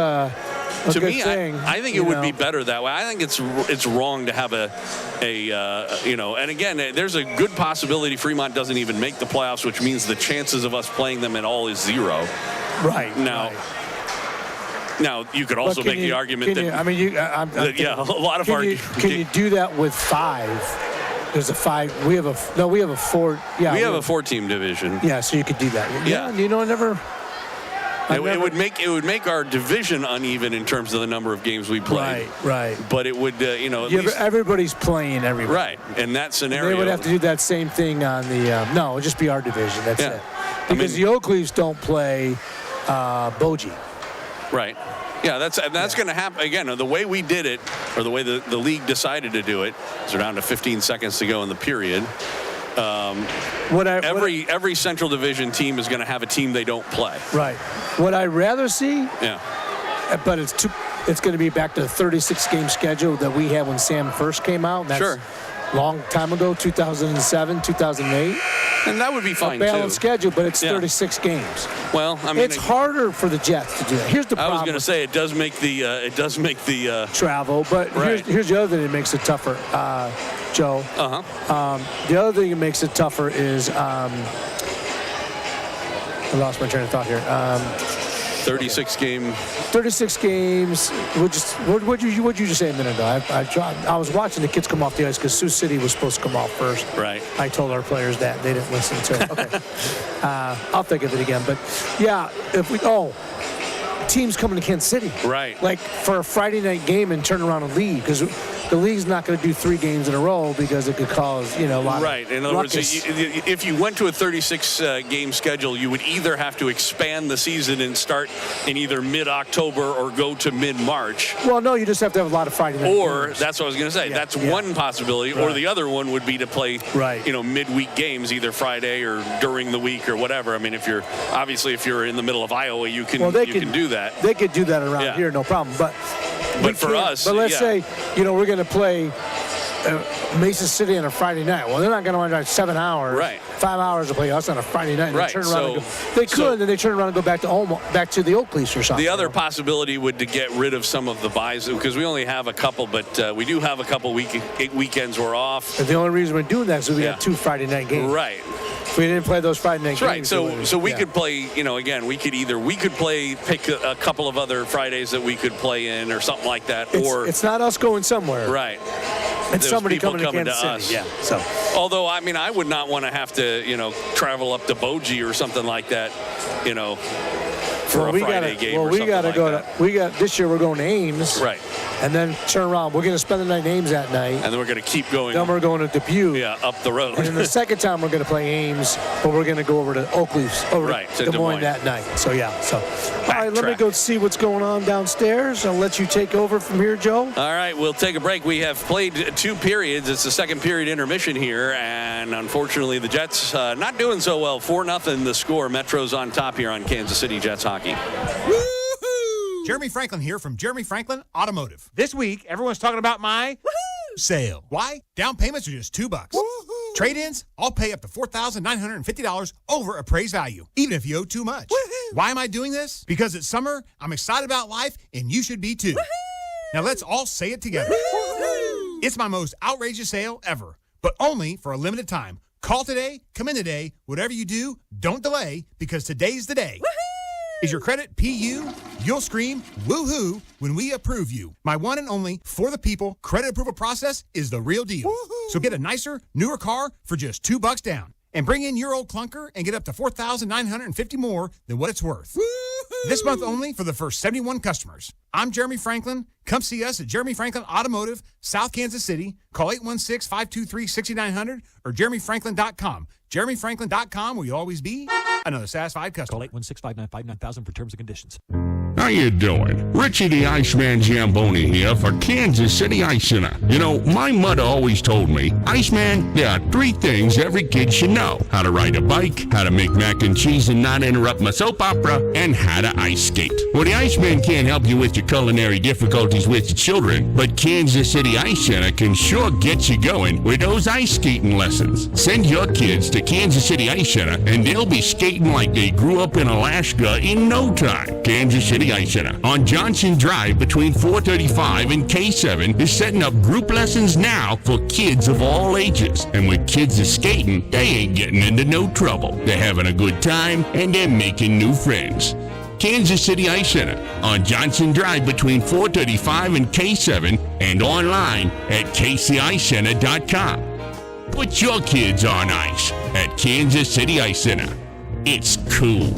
to me, I think it would be better that way. I think it's wrong to have and again, there's a good possibility Fremont doesn't even make the playoffs, which means the chances of us playing them at all is 0. Right. Now you could also make the argument that a lot of Can you do that with 5? There's a 5. We have a 4. Yeah, we have a 4-team division. Yeah, so you could do that. Yeah, It would make our division uneven in terms of the number of games we play. Right. But it would, at least everybody's playing everybody. right in that scenario. They would have to do that same thing on the. No, it would just be our division. That's it. Because the Oakleafs don't play Bogie. Right. Yeah, that's going to happen. Again, the way we did it, or the way the league decided to do it, is we're down to 15 seconds to go in the period. Every Central Division team is going to have a team they don't play. Right. What I'd rather see, but it's going to be back to the 36-game schedule that we had when Sam first came out. And that's long time ago, 2007, 2008. And that would be fine, too. A balanced schedule, but it's 36 games. Well, I mean, it's harder for the Jets to do that. Here's the problem. I was going to say it does make the travel, but here's the other thing that makes it tougher, Joe. The other thing that makes it tougher is I lost my train of thought here. 36 games. What'd you just say a minute ago? I was watching the kids come off the ice because Sioux City was supposed to come off first. Right. I told our players that. They didn't listen to it. Okay. I'll think of it again. But, yeah, teams coming to Kansas City. Right. Like for a Friday night game and turn around and leave because the league's not going to do 3 games in a row because it could cause, a lot of in other words, if you went to a 36-game schedule, you would either have to expand the season and start in either mid-October or go to mid-March. Well, no, you just have to have a lot of Friday night games. That's what I was going to say. That's one possibility. Right. Or the other one would be to play, midweek games, either Friday or during the week or whatever. I mean, if you're in the middle of Iowa, you can do that. They could do that around here, no problem. But for us, but let's say, we're going to play Mesa City on a Friday night. Well, they're not going to want to drive 7 hours, 5 hours to play us on a Friday night. And turn around then they turn around and go back to the Oakleafs or something. The other possibility would to get rid of some of the buys because we only have a couple, but we do have a couple weekends we're off. And the only reason we're doing that is we got 2 Friday night games. Right. If we didn't play those Friday night games. Right. So we could play. Again, we could pick a couple of other Fridays that we could play in or something like that. It's not us going somewhere. Right. It's somebody coming to Kansas City. Us. Yeah. So, although I would not want to have to travel up to Bogie or something like that, for a Friday game. Well, we got to go to. This year we're going to Ames. Right. And then turn around. We're going to spend the night in Ames that night. And then we're going to keep going. Then we're going to Dubuque. Yeah, up the road. And then the second time we're going to play Ames, but we're going to go over to Oakleafs, over to Des Moines that night. So, all right, let me go see what's going on downstairs. I'll let you take over from here, Joe. All right, we'll take a break. We have played 2 periods. It's the second period intermission here, and unfortunately the Jets not doing so well. 4-0 the score. Metro's on top here on Kansas City Jets hockey. Jeremy Franklin here from Jeremy Franklin Automotive. This week, everyone's talking about my sale. Why? Down payments are just $2. Trade-ins, I'll pay up to $4,950 over appraised value, even if you owe too much. Why am I doing this? Because it's summer, I'm excited about life, and you should be too. Now let's all say it together. It's my most outrageous sale ever, but only for a limited time. Call today, come in today, whatever you do, don't delay, because today's the day. Is your credit PU? You'll scream woohoo when we approve you. My one and only for the people credit approval process is the real deal. Woo-hoo. So get a nicer, newer car for just $2 down. And bring in your old clunker and get up to $4,950 more than what it's worth. Woo-hoo. This month only for the first 71 customers. I'm Jeremy Franklin. Come see us at Jeremy Franklin Automotive, South Kansas City. Call 816-523-6900 or jeremyfranklin.com. jeremyfranklin.com will you always be another satisfied customer. Call 816-595-9000 for terms and conditions. How you doing? Richie the Iceman Zamboni here for Kansas City Ice Center. My mother always told me, Iceman, there are 3 things every kid should know. How to ride a bike, how to make mac and cheese and not interrupt my soap opera, and how to ice skate. Well, the Iceman can't help you with your culinary difficulties with your children, but Kansas City Ice Center can sure get you going with those ice skating lessons. Send your kids to Kansas City Ice Center, and they'll be skating like they grew up in Alaska in no time. Kansas City Ice Center on Johnson Drive between 435 and K7 is setting up group lessons now for kids of all ages. And with kids are skating, they ain't getting into no trouble. They're having a good time and they're making new friends. Kansas City Ice Center on Johnson Drive between 435 and K7 and online at kcicecenter.com. Put your kids on ice at Kansas City Ice Center. It's cool.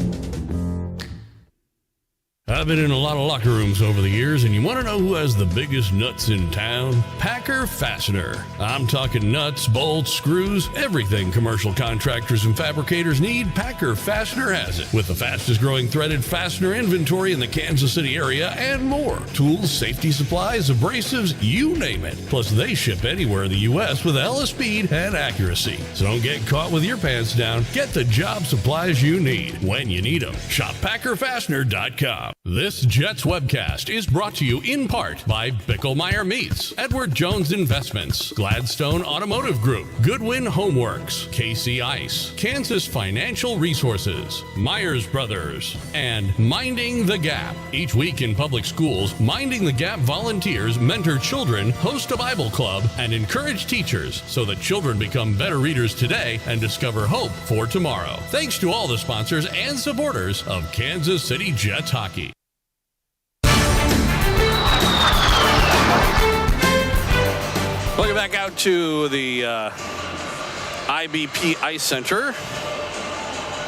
I've been in a lot of locker rooms over the years, and you want to know who has the biggest nuts in town? Packer Fastener. I'm talking nuts, bolts, screws, everything commercial contractors and fabricators need, Packer Fastener has it. With the fastest growing threaded fastener inventory in the Kansas City area and more. Tools, safety supplies, abrasives, you name it. Plus, they ship anywhere in the U.S. with hella speed and accuracy. So don't get caught with your pants down. Get the job supplies you need when you need them. Shop PackerFastener.com. This Jets webcast is brought to you in part by Bicklemeyer Meats, Edward Jones Investments, Gladstone Automotive Group, Goodwin Homeworks, KC Ice, Kansas Financial Resources, Myers Brothers, and Minding the Gap. Each week in public schools, Minding the Gap volunteers mentor children, host a Bible club, and encourage teachers so that children become better readers today and discover hope for tomorrow. Thanks to all the sponsors and supporters of Kansas City Jets hockey. Welcome back out to the IBP Ice Center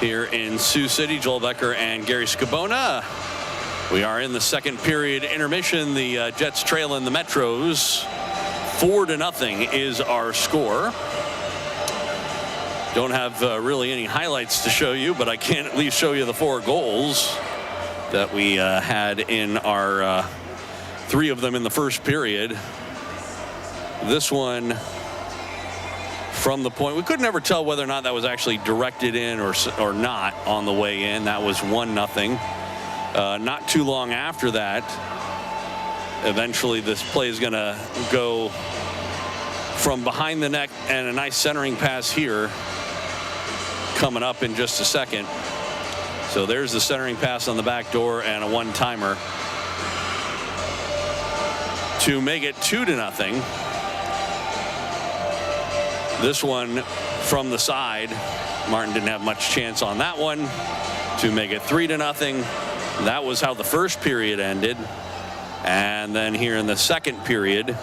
here in Sioux City. Joel Becker and Gary Scabona. We are in the second period intermission. The Jets trailing the Metros 4-0 is our score. Don't have really any highlights to show you, but I can at least show you the 4 goals that we had in our 3 of them in the first period. This one from the point, we could never tell whether or not that was actually directed in or not on the way in. That was 1-0. Not too long after that, eventually this play is going to go from behind the net, and a nice centering pass here coming up in just a second. So there's the centering pass on the back door and a one-timer to make it 2-0. This one from the side, Martin didn't have much chance on that one to make it 3-0. That was how the first period ended. And then here in the second period,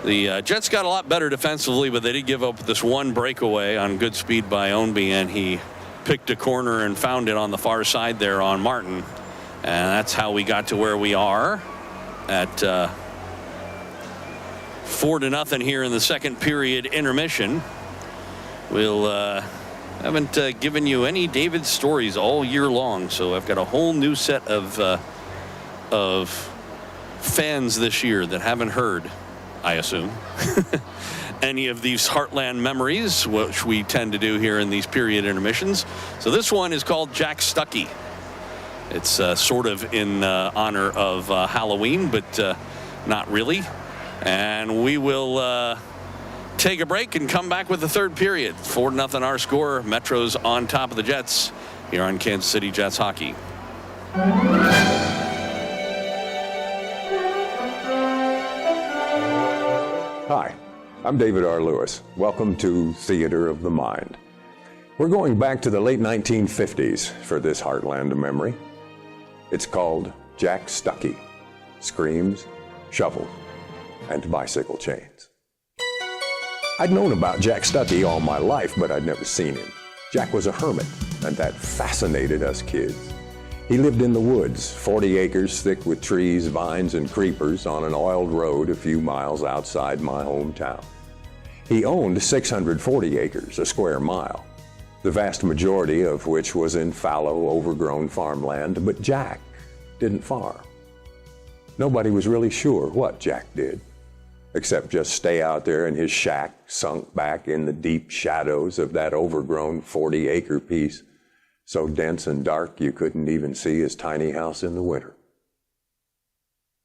the Jets got a lot better defensively, but they did give up this one breakaway on good speed by Ownby, and he picked a corner and found it on the far side there on Martin. And that's how we got to where we are at 4-0 here in the second period intermission. We'll haven't given you any David stories all year long, so I've got a whole new set of fans this year that haven't heard, I assume, any of these Heartland memories, which we tend to do here in these period intermissions. So this one is called Jack Stuckey. It's sort of in honor of Halloween, but not really. And we will take a break and come back with the third period. 4-0 our score. Metros on top of the Jets here on Kansas City Jets hockey. Hi, I'm David R. Lewis. Welcome to Theater of the Mind. We're going back to the late 1950s for this Heartland memory. It's called Jack Stuckey, Screams, Shovels, and Bicycle Chains. I'd known about Jack Stuckey all my life, but I'd never seen him. Jack was a hermit, and that fascinated us kids. He lived in the woods, 40 acres thick with trees, vines, and creepers on an oiled road a few miles outside my hometown. He owned 640 acres, a square mile, the vast majority of which was in fallow, overgrown farmland, but Jack didn't farm. Nobody was really sure what Jack did, except just stay out there in his shack, sunk back in the deep shadows of that overgrown 40-acre piece, so dense and dark you couldn't even see his tiny house in the winter.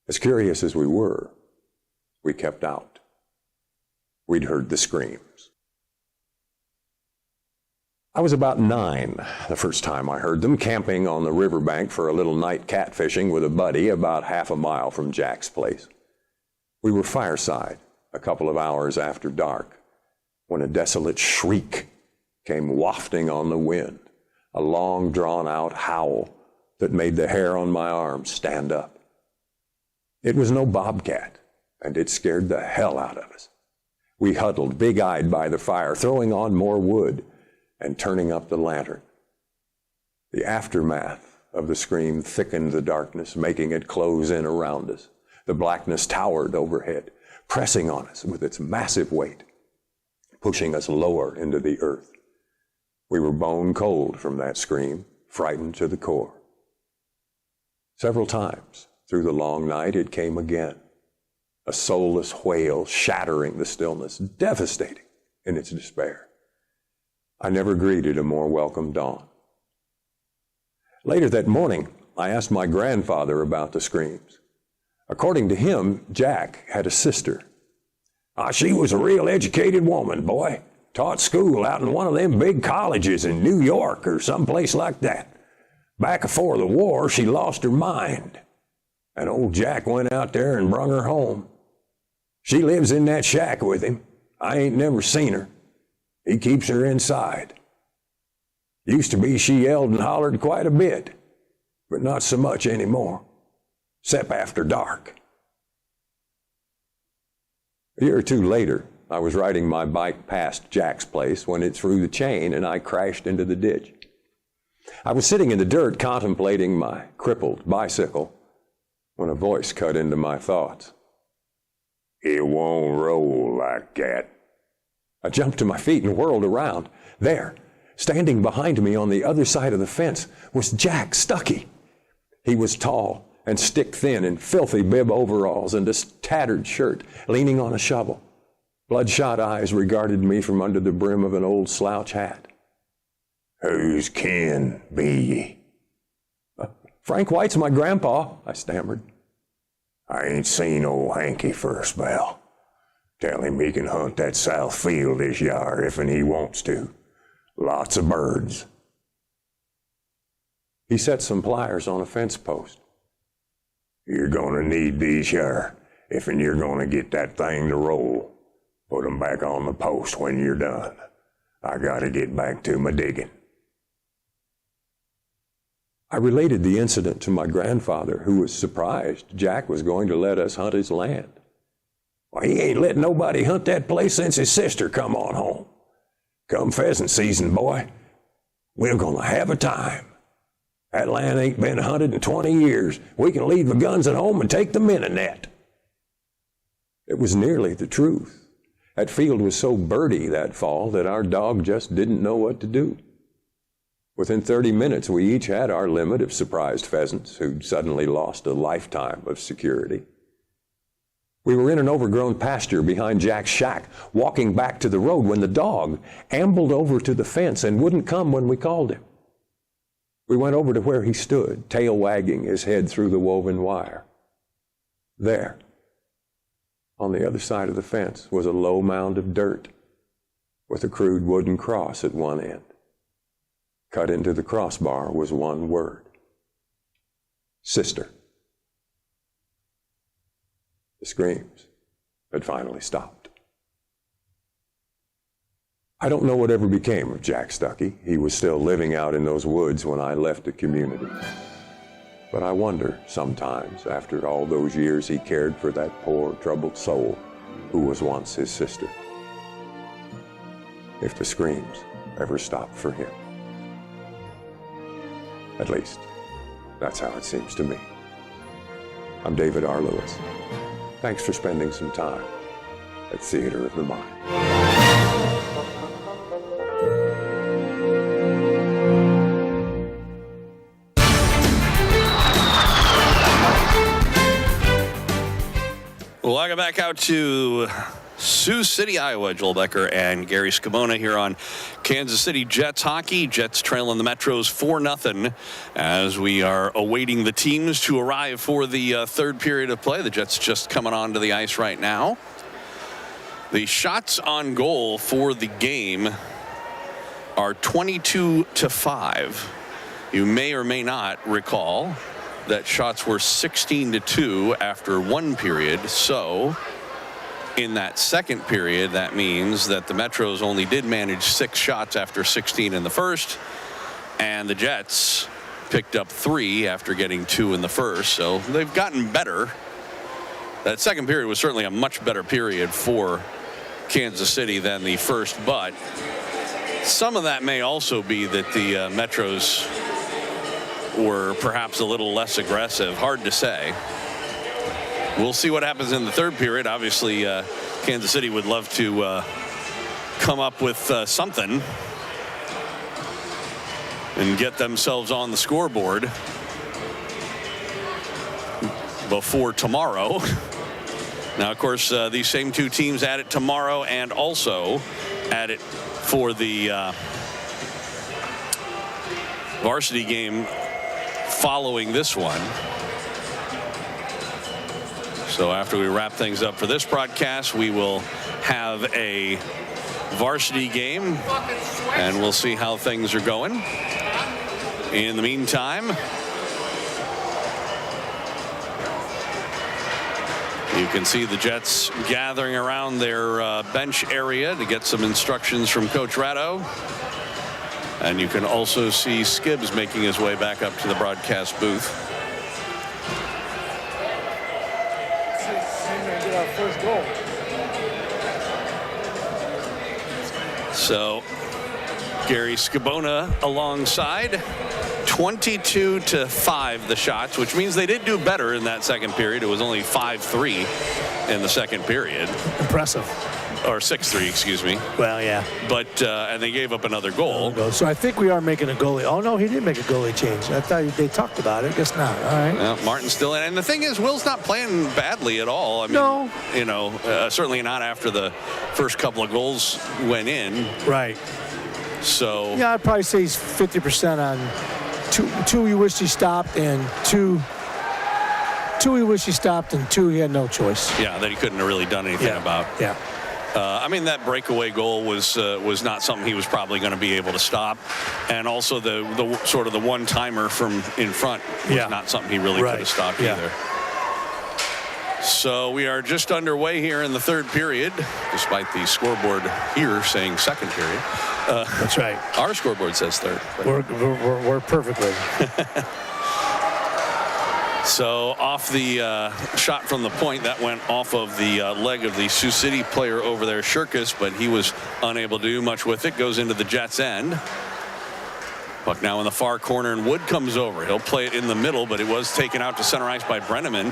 As curious as we were, we kept out. We'd heard the screams. I was about 9 the first time I heard them, camping on the riverbank for a little night catfishing with a buddy about half a mile from Jack's place. We were fireside a couple of hours after dark when a desolate shriek came wafting on the wind, a long drawn-out howl that made the hair on my arm stand up. It was no bobcat, and it scared the hell out of us. We huddled big-eyed by the fire, throwing on more wood and turning up the lantern. The aftermath of the scream thickened the darkness, making it close in around us. The blackness towered overhead, pressing on us with its massive weight, pushing us lower into the earth. We were bone cold from that scream, frightened to the core. Several times through the long night, it came again, a soulless wail shattering the stillness, devastating in its despair. I never greeted a more welcome dawn. Later that morning, I asked my grandfather about the screams. According to him, Jack had a sister. She was a real educated woman, boy. Taught school out in one of them big colleges in New York or someplace like that. Back afore the war, she lost her mind. And old Jack went out there and brung her home. She lives in that shack with him. I ain't never seen her. He keeps her inside. Used to be she yelled and hollered quite a bit, but not so much anymore, except after dark. A year or two later, I was riding my bike past Jack's place when it threw the chain and I crashed into the ditch. I was sitting in the dirt contemplating my crippled bicycle when a voice cut into my thoughts. It won't roll like that. I jumped to my feet and whirled around. There, standing behind me on the other side of the fence, was Jack Stuckey. He was tall and stick-thin in filthy bib overalls and a tattered shirt, leaning on a shovel. Bloodshot eyes regarded me from under the brim of an old slouch hat. Whose kin be ye? Frank White's my grandpa, I stammered. I ain't seen old Hanky for a spell. Tell him he can hunt that south field this yar if and he wants to. Lots of birds. He set some pliers on a fence post. You're gonna need these yar if and you're gonna get that thing to roll. Put 'em back on the post when you're done. I gotta get back to my digging. I related the incident to my grandfather, who was surprised Jack was going to let us hunt his land. Why, he ain't let nobody hunt that place since his sister come on home. Come pheasant season, boy, we're gonna have a time. That land ain't been hunted in 20 years. We can leave the guns at home and take the minnow net. It was nearly the truth. That field was so birdy that fall that our dog just didn't know what to do. Within 30 minutes, we each had our limit of surprised pheasants who'd suddenly lost a lifetime of security. We were in an overgrown pasture behind Jack's shack, walking back to the road when the dog ambled over to the fence and wouldn't come when we called him. We went over to where he stood, tail wagging his head through the woven wire. There, on the other side of the fence, was a low mound of dirt with a crude wooden cross at one end. Cut into the crossbar was one word: sister. The screams had finally stopped. I don't know whatever became of Jack Stuckey. He was still living out in those woods when I left the community. But I wonder sometimes, after all those years he cared for that poor, troubled soul who was once his sister, if the screams ever stopped for him. At least, that's how it seems to me. I'm David R. Lewis. Thanks for spending some time at Theater of the Mind. Welcome back out to Sioux City, Iowa. Joel Becker and Gary Scabona here on Kansas City Jets hockey. Jets trailing the Metros 4-0 as we are awaiting the teams to arrive for the third period of play. The Jets just coming onto the ice right now. The shots on goal for the game are 22-5. You may or may not recall that shots were 16-2 after one period. So in that second period, that means that the Metros only did manage 6 shots after 16 in the first, and the Jets picked up 3 after getting 2 in the first. So they've gotten better. That second period was certainly a much better period for Kansas City than the first, but some of that may also be that the Metros were perhaps a little less aggressive. Hard to say. We'll see what happens in the third period. Obviously, Kansas City would love to come up with something and get themselves on the scoreboard before tomorrow. Now, of course, these same two teams at it tomorrow and also at it for the varsity game following this one. So after we wrap things up for this broadcast, we will have a varsity game, and we'll see how things are going. In the meantime, you can see the Jets gathering around their bench area to get some instructions from Coach Ratto. And you can also see Skibbs making his way back up to the broadcast booth. First goal. So Gary Scabona alongside. 22-5 the shots, which means they did do better in that second period. It was only 5-3 in the second period. Impressive. Or 6-3, excuse me. Well, yeah. But and they gave up another goal. So I think we are making a goalie. Oh, no, he didn't make a goalie change. I thought they talked about it. I guess not. All right. Well, Martin's still in. And the thing is, Will's not playing badly at all. I mean, no. You know, certainly not after the first couple of goals went in. Right. So. Yeah, I'd probably say he's 50% on two he wished he stopped, and two he wished he stopped, and two he had no choice. Yeah, that he couldn't have really done anything about. Yeah. I mean, that breakaway goal was not something he was probably going to be able to stop, and also the sort of the one-timer from in front was not something he really could have stopped either. So we are just underway here in the third period, despite the scoreboard here saying second period. That's right. Our scoreboard says third. We're perfectly. So off the shot from the point, that went off of the leg of the Sioux City player over there, Shirkus, but he was unable to do much with it. Goes into the Jets' end. Puck now in the far corner, and Wood comes over. He'll play it in the middle, but it was taken out to center ice by Brenneman.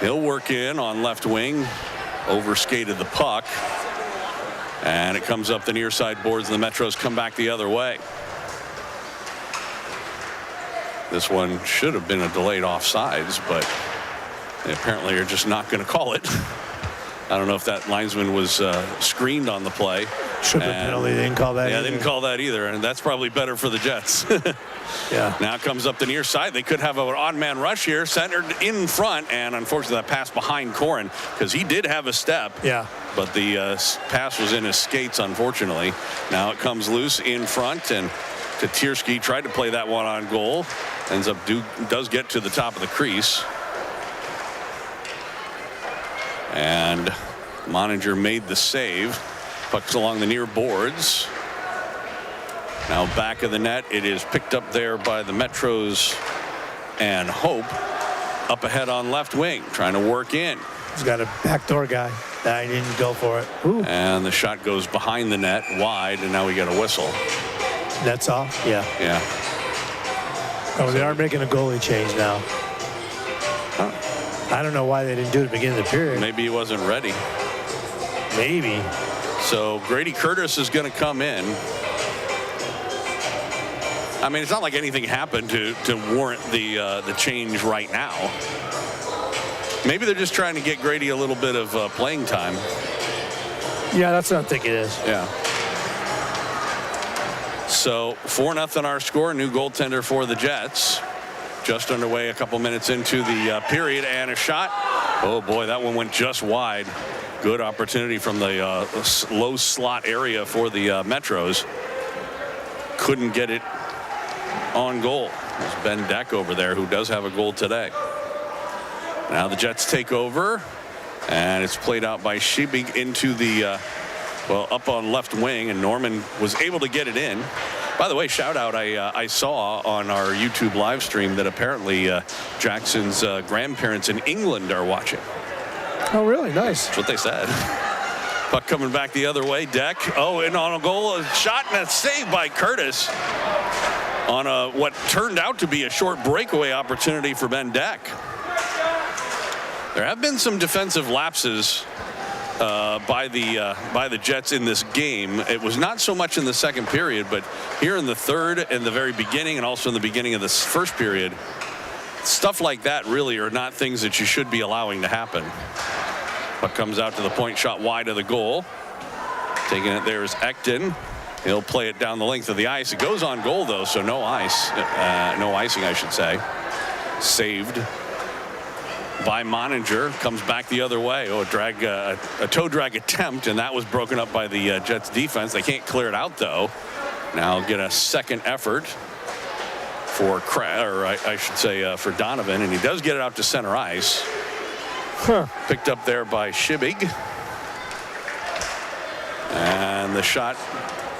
He'll work in on left wing, overskated the puck, and it comes up the near side boards, and the Metros come back the other way. This one should have been a delayed offsides, but they apparently are just not going to call it. I don't know if that linesman was screened on the play. Should have been penalty. They didn't call that. Yeah, they didn't call that either, and that's probably better for the Jets. Yeah. Now comes up the near side. They could have an odd man rush here, centered in front, and unfortunately that pass behind Corin, because he did have a step. Yeah. But the pass was in his skates, unfortunately. Now it comes loose in front, and Tatierski tried to play that one on goal. Ends up does get to the top of the crease. And Moninger made the save. Puck's along the near boards. Now back of the net. It is picked up there by the Metros and Hope. Up ahead on left wing, trying to work in. He's got a backdoor guy. He didn't go for it. Ooh. And the shot goes behind the net, wide, and now we got a whistle. That's off? Yeah. Yeah. Oh, they are making a goalie change now. I don't know why they didn't do it at the beginning of the period. Maybe he wasn't ready. Maybe. So Grady Curtis is going to come in. I mean, it's not like anything happened to warrant the change right now. Maybe they're just trying to get Grady a little bit of playing time. Yeah, that's what I think it is. Yeah. So 4-0 our score. New goaltender for the Jets. Just underway, a couple minutes into the period, and a shot. Oh boy, that one went just wide. Good opportunity from the low slot area for the Metros. Couldn't get it on goal. There's Ben Deck over there, who does have a goal today. Now the Jets take over, and it's played out by Schiebig into the up on left wing, and Norman was able to get it in. By the way, shout out, I saw on our YouTube live stream that apparently Jackson's grandparents in England are watching. Oh, really? Nice. That's what they said. Puck coming back the other way. Deck. Oh, and on a goal, a shot and a save by Curtis. on what turned out to be a short breakaway opportunity for Ben Deck. There have been some defensive lapses by the Jets in this game. It was not so much in the second period, but here in the third, in the very beginning, and also in the beginning of this first period, stuff like that really are not things that you should be allowing to happen. Puck comes out to the point, shot wide of the goal. Taking it there is Ekton. He'll play it down the length of the ice. It goes on goal though, so no ice, no icing, I should say. Saved by Moninger. Comes back the other way. Oh, a toe drag attempt, and that was broken up by the Jets defense. They can't clear it out though. Now get a second effort for for Donovan, and he does get it out to center ice. Picked up there by Shibig. And the shot,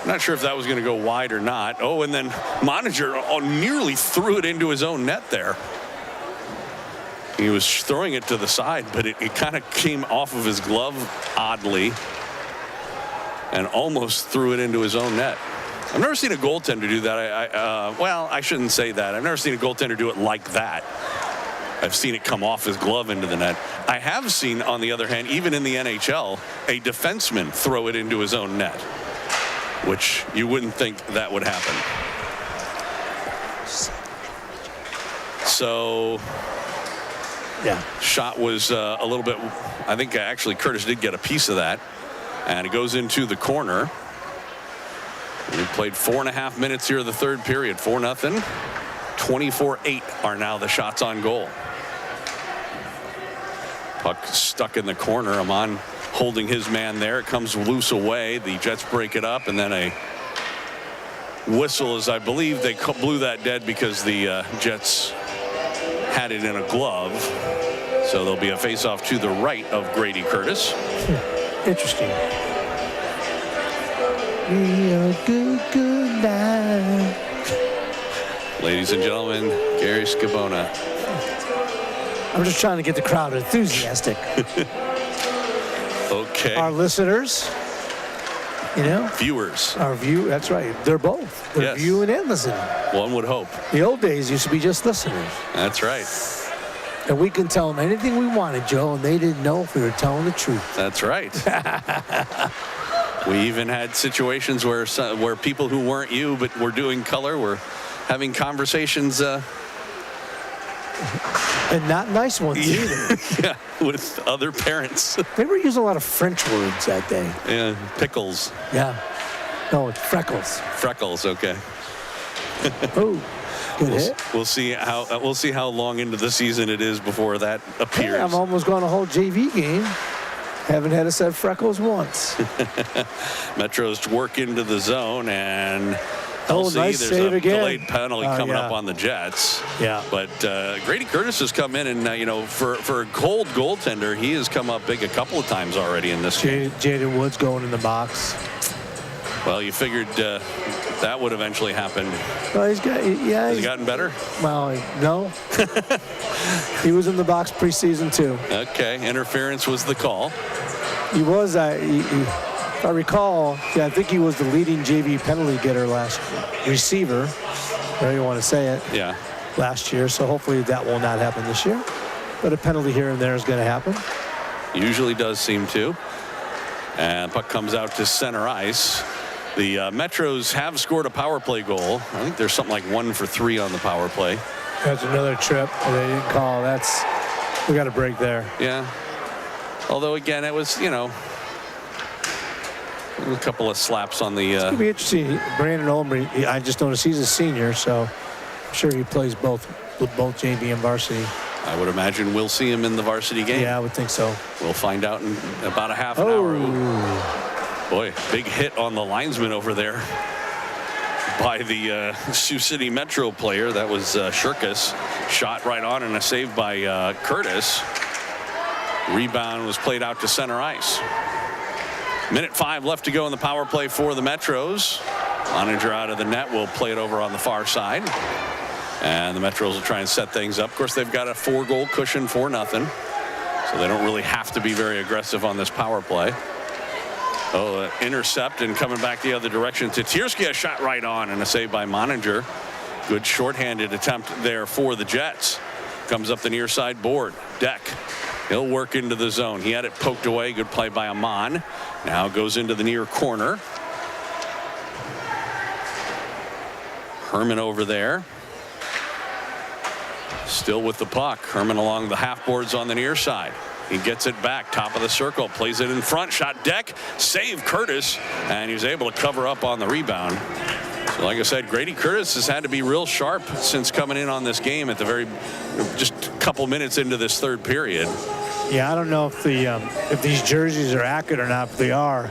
not sure if that was going to go wide or not. Oh, and then Moninger nearly threw it into his own net there. He was throwing it to the side, but it kind of came off of his glove oddly and almost threw it into his own net. I've never seen a goaltender do that. Well, I shouldn't say that. I've never seen a goaltender do it like that. I've seen it come off his glove into the net. I have seen, on the other hand, even in the NHL, a defenseman throw it into his own net, which you wouldn't think that would happen. So, yeah, shot was a little bit, I think actually Curtis did get a piece of that, and it goes into the corner. We played 4.5 minutes here of the third period, 4-0. 24-8 are now the shots on goal. Puck stuck in the corner. Amon holding his man there. It comes loose away. The Jets break it up, and then a whistle, as I believe they blew that dead because the Jets had it in a glove. So there'll be a face-off to the right of Grady Curtis. Interesting. Real good night. Ladies and gentlemen, Gary Scabona. I'm just trying to get the crowd enthusiastic. Okay. Our listeners, viewers. That's right. They're both. They're viewing and listening. One would hope. The old days used to be just listeners. That's right. And we can tell them anything we wanted, Joe, and they didn't know if we were telling the truth. That's right. We even had situations where people who weren't you but were doing color were having conversations. And not nice ones either. Yeah, with other parents. They were using a lot of French words that day. Yeah, pickles. Yeah. No, it's freckles. Freckles, okay. Oh, good hit. We'll see how long into the season it is before that appears. Hey, I'm almost going a whole JV game. Haven't had us at freckles once. Metros work into the zone, and nice there's save a again. delayed penalty coming up on the Jets. Yeah. But Grady Curtis has come in, and for a cold goaltender, he has come up big a couple of times already in this game. Jaden Woods going in the box. Well, you figured that would eventually happen. Well, he's gotten better? Well, no. He was in the box preseason too. Okay, interference was the call. He was. If I recall, I think he was the leading JV penalty getter receiver, however you want to say it. Yeah. Last year, so hopefully that will not happen this year. But a penalty here and there is going to happen. Usually does seem to. And puck comes out to center ice. The Metros have scored a power play goal. I think there's something like 1 for 3 on the power play. That's another trip they didn't call. We got a break there. Yeah. Although again, it was a couple of slaps on the. It's gonna be interesting. Brandon Olmrey, I just noticed he's a senior, so I'm sure he plays both JV and varsity. I would imagine we'll see him in the varsity game. Yeah, I would think so. We'll find out in about a half an hour. Ooh. Boy, big hit on the linesman over there by the Sioux City Metro player. That was Shirkus. Shot right on and a save by Curtis. Rebound was played out to center ice. Minute 5 left to go in the power play for the Metros. Moninger out of the net will play it over on the far side. And the Metros will try and set things up. Of course, they've got a 4-goal cushion, 4-0. So they don't really have to be very aggressive on this power play. Intercept and coming back the other direction. Titierski, a shot right on and a save by Moninger. Good shorthanded attempt there for the Jets. Comes up the near side board. Deck. He'll work into the zone. He had it poked away. Good play by Amon. Now goes into the near corner. Herman over there. Still with the puck. Herman along the half boards on the near side. He gets it back, top of the circle, plays it in front, shot Deck, save Curtis, and he was able to cover up on the rebound. So like I said, Grady Curtis has had to be real sharp since coming in on this game at the just a couple minutes into this third period. Yeah, I don't know if these jerseys are accurate or not, but they are.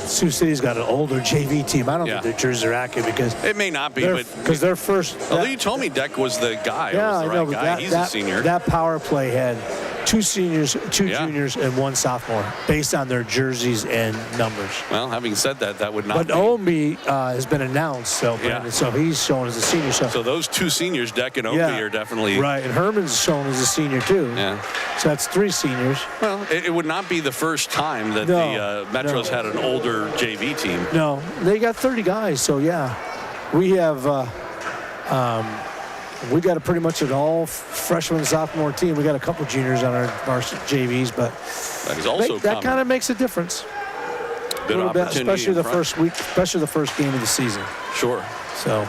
Sioux City's got an older JV team. I don't think their jerseys are accurate because it may not be, because they're first. Although you told me Deck was the guy. Yeah, was the right guy. He's a senior. That power play had 2 seniors, 2 juniors, and 1 sophomore based on their jerseys and numbers. Well, having said that, that would not. But Omi has been announced, so so he's shown as a senior. So those 2 seniors, Deck and Omi, are definitely right. And Herman's shown as a senior too. Yeah. So that's 3 seniors. Well, it would not be the first time that the Metros had an older JV team. No, they got 30 guys. So yeah, we have. We got pretty much an all freshman sophomore team. We got a couple juniors on our JVs, but that is also that kind of makes a difference. Good opportunity, especially the first week, especially the first game of the season. Sure. So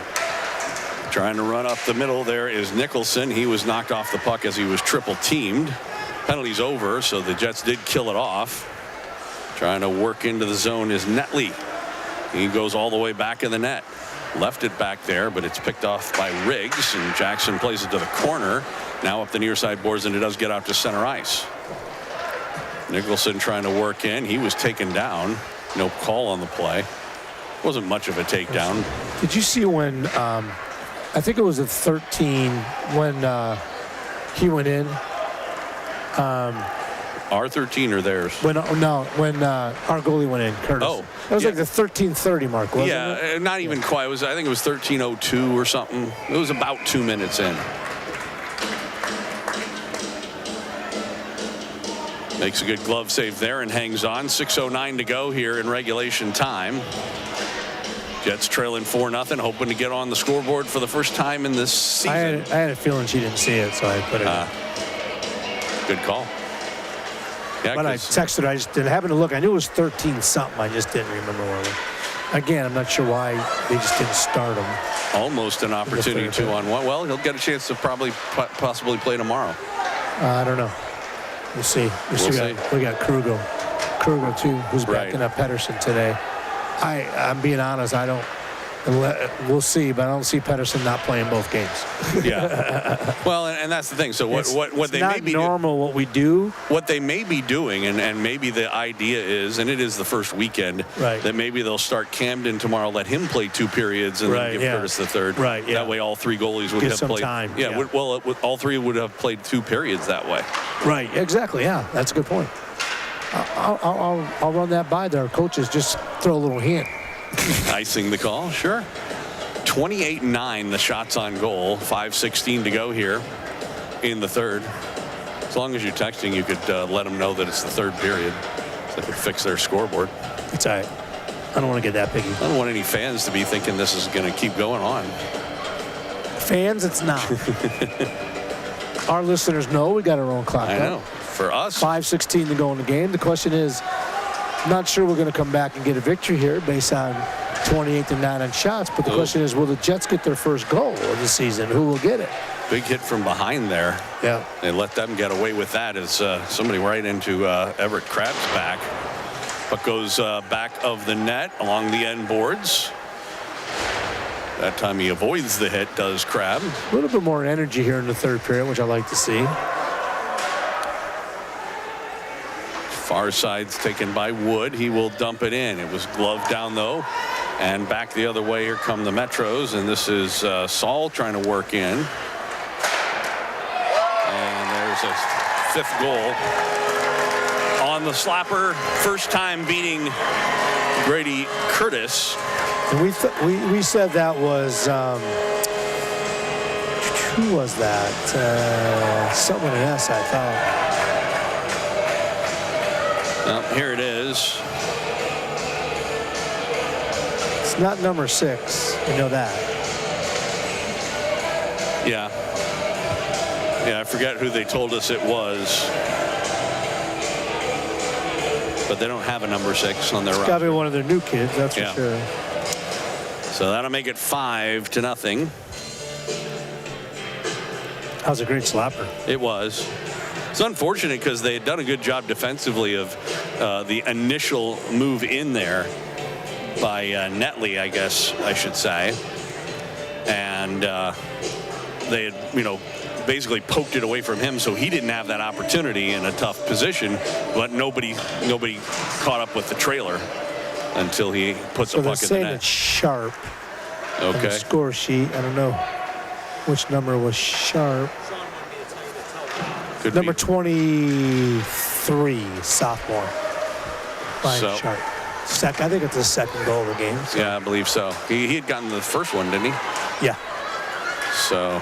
trying to run up the middle there is Nicholson. He was knocked off the puck as he was triple teamed. Penalty's over, so the Jets did kill it off. Trying to work into the zone is Netley. He goes all the way back in the net. Left it back there, but it's picked off by Riggs, and Jackson plays it to the corner. Now up the near side boards, and it does get out to center ice. Nicholson trying to work in. He was taken down. No call on the play. Wasn't much of a takedown. Did you see when, I think it was at 13, when he went in? Our 13 or theirs? When our goalie went in, Curtis. Oh, it was like the 13:30 mark, wasn't it? Yeah, not even quite. I think it was 13:02 or something. It was about 2 minutes in. Makes a good glove save there and hangs on. 6:09 to go here in regulation time. Jets trailing 4-0, hoping to get on the scoreboard for the first time in this season. I had a feeling she didn't see it, so I put it in. Good call. Yeah, but I texted her. I just didn't happen to look. I knew it was 13-something. I just didn't remember where. Again, I'm not sure why they just didn't start him. Almost an opportunity 2-on-1. Well, he'll get a chance to possibly play tomorrow. I don't know. We'll see. We got Kruger too, who's backing up Pedersen today. I'm being honest. I don't. We'll see, but I don't see Pedersen not playing both games. Yeah. Well, and that's the thing. So what they may be normal what we do. What they may be doing, and maybe the idea is, and it is the first weekend, that maybe they'll start Camden tomorrow, let him play 2 periods, and then give Curtis the third. Right. Yeah. That way, all 3 goalies would have played. Time. Yeah. All 3 would have played 2 periods that way. Right. Exactly. Yeah. That's a good point. I'll run that by their coaches. Just throw a little hint. Icing the call, sure. 28-9 the shots on goal. 5:16 to go here in the third. As long as you're texting, you could let them know that it's the third period, so they could fix their scoreboard. It's all right. I don't want to get that picky. I don't want any fans to be thinking this is going to keep going on. Fans, it's not. Our listeners know we got our own clock. I know. For us, 5:16 to go in the game. The question is, not sure we're going to come back and get a victory here based on 28-9 on shots. But the question is, will the Jets get their first goal of the season? Who will get it? Big hit from behind there. Yeah. They let them get away with that as somebody right into Everett Krabb's back. Puck goes back of the net along the end boards. That time he avoids the hit, does Crabb. A little bit more energy here in the third period, which I like to see. Far side's taken by Wood. He will dump it in. It was gloved down, though. And back the other way, here come the Metros. And this is Saul trying to work in. And there's a 5th goal on the slapper. First time beating Grady Curtis. And we said that was, who was that? Someone in S, I thought. Well, here it is. It's not number 6. You know that. Yeah. Yeah, I forget who they told us it was. But they don't have a number 6 on their roster. It's got to be one of their new kids, that's for sure. So that'll make it 5-0. That was a great slapper. It was. It's unfortunate because they had done a good job defensively of the initial move in there by Netley, I guess I should say. And they had, basically poked it away from him, so he didn't have that opportunity in a tough position. But nobody caught up with the trailer until he put the puck in the net. So they're saying it's Sharp. Okay. On the score sheet. I don't know which number was Sharp. Could number be. 23, sophomore. Brian Sharp. I think it's his second goal of the game. So. Yeah, I believe so. He had gotten the first one, didn't he? Yeah. So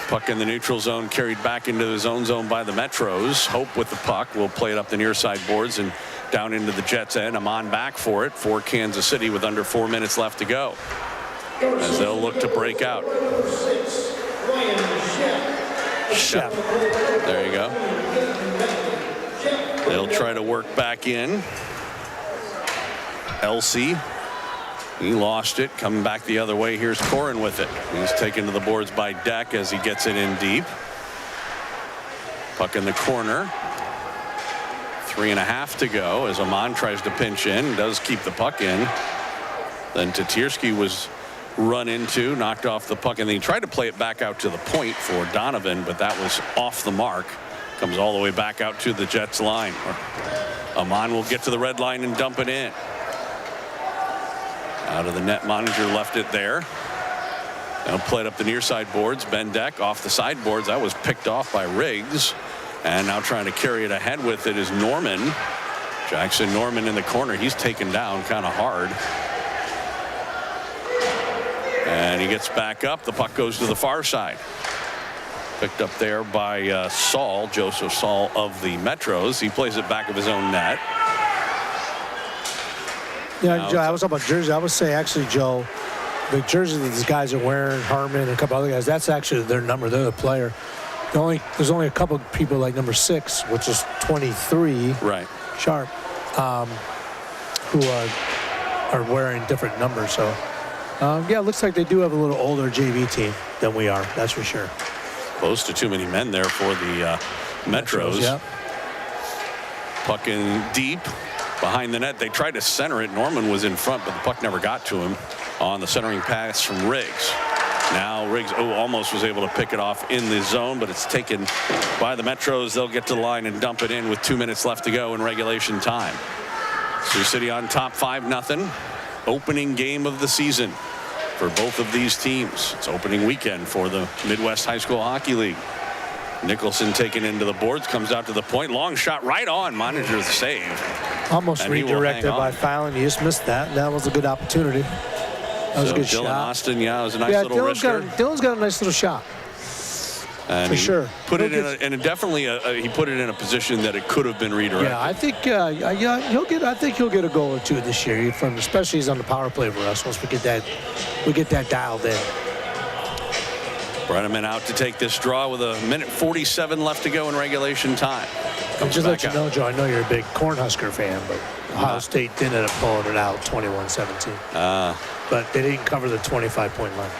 puck in the neutral zone, carried back into his own zone by the Metros. Hope with the puck will play it up the near side boards and down into the Jets' end. Amon back for it for Kansas City with under 4 minutes left to go, as they'll look to break out. Shep. There you go. They'll try to work back in. Elsie. He lost it. Coming back the other way. Here's Corin with it. He's taken to the boards by Deck as he gets it in deep. Puck in the corner. 3.5 to go as Amon tries to pinch in. Does keep the puck in. Then Tatirski was run into, knocked off the puck, and then he tried to play it back out to the point for Donovan, but that was off the mark. Comes all the way back out to the Jets line. Amon will get to the red line and dump it in. Out of the net, Monitor left it there. Now play it up the near side boards. Ben Deck off the side boards. That was picked off by Riggs. And now trying to carry it ahead with it is Norman. Jackson Norman in the corner. He's taken down kind of hard. And he gets back up. The puck goes to the far side. Picked up there by Saul, Joseph Saul of the Metros. He plays it back of his own net. Yeah, Joe, I was talking about jersey. I would say, actually, Joe, the jersey that these guys are wearing, Harmon and a couple other guys, that's actually their number. They're the player. There's only a couple of people like number 6, which is 23, right? Sharp, who are wearing different numbers. So, yeah, it looks like they do have a little older JV team than we are. That's for sure. Close to too many men there for the Metros. Yep. Puck in deep. Behind the net, they tried to center it. Norman was in front, but the puck never got to him on the centering pass from Riggs. Now Riggs almost was able to pick it off in the zone, but it's taken by the Metros. They'll get to the line and dump it in with 2 minutes left to go in regulation time. Sioux City on top 5-0. Opening game of the season for both of these teams. It's opening weekend for the Midwest High School Hockey League. Nicholson taken into the boards, comes out to the point. Long shot right on. Monitor the save. Almost redirected by Fallon. He just missed that. That was a good opportunity. That was a good Dylan shot. Austin, it was a nice little wrister. Dylan's got a nice little shot. And for sure. Put it in he put it in a position that it could have been redirected. Yeah, I think he'll get a goal or two this year. Especially he's on the power play for us. Once we get that dialed in. Brenneman out to take this draw with 1:47 left to go in regulation time. And just let you know, Joe, I know you're a big Cornhusker fan, but Ohio State did end up pulling it out 21-17. But they didn't cover the 25-point line.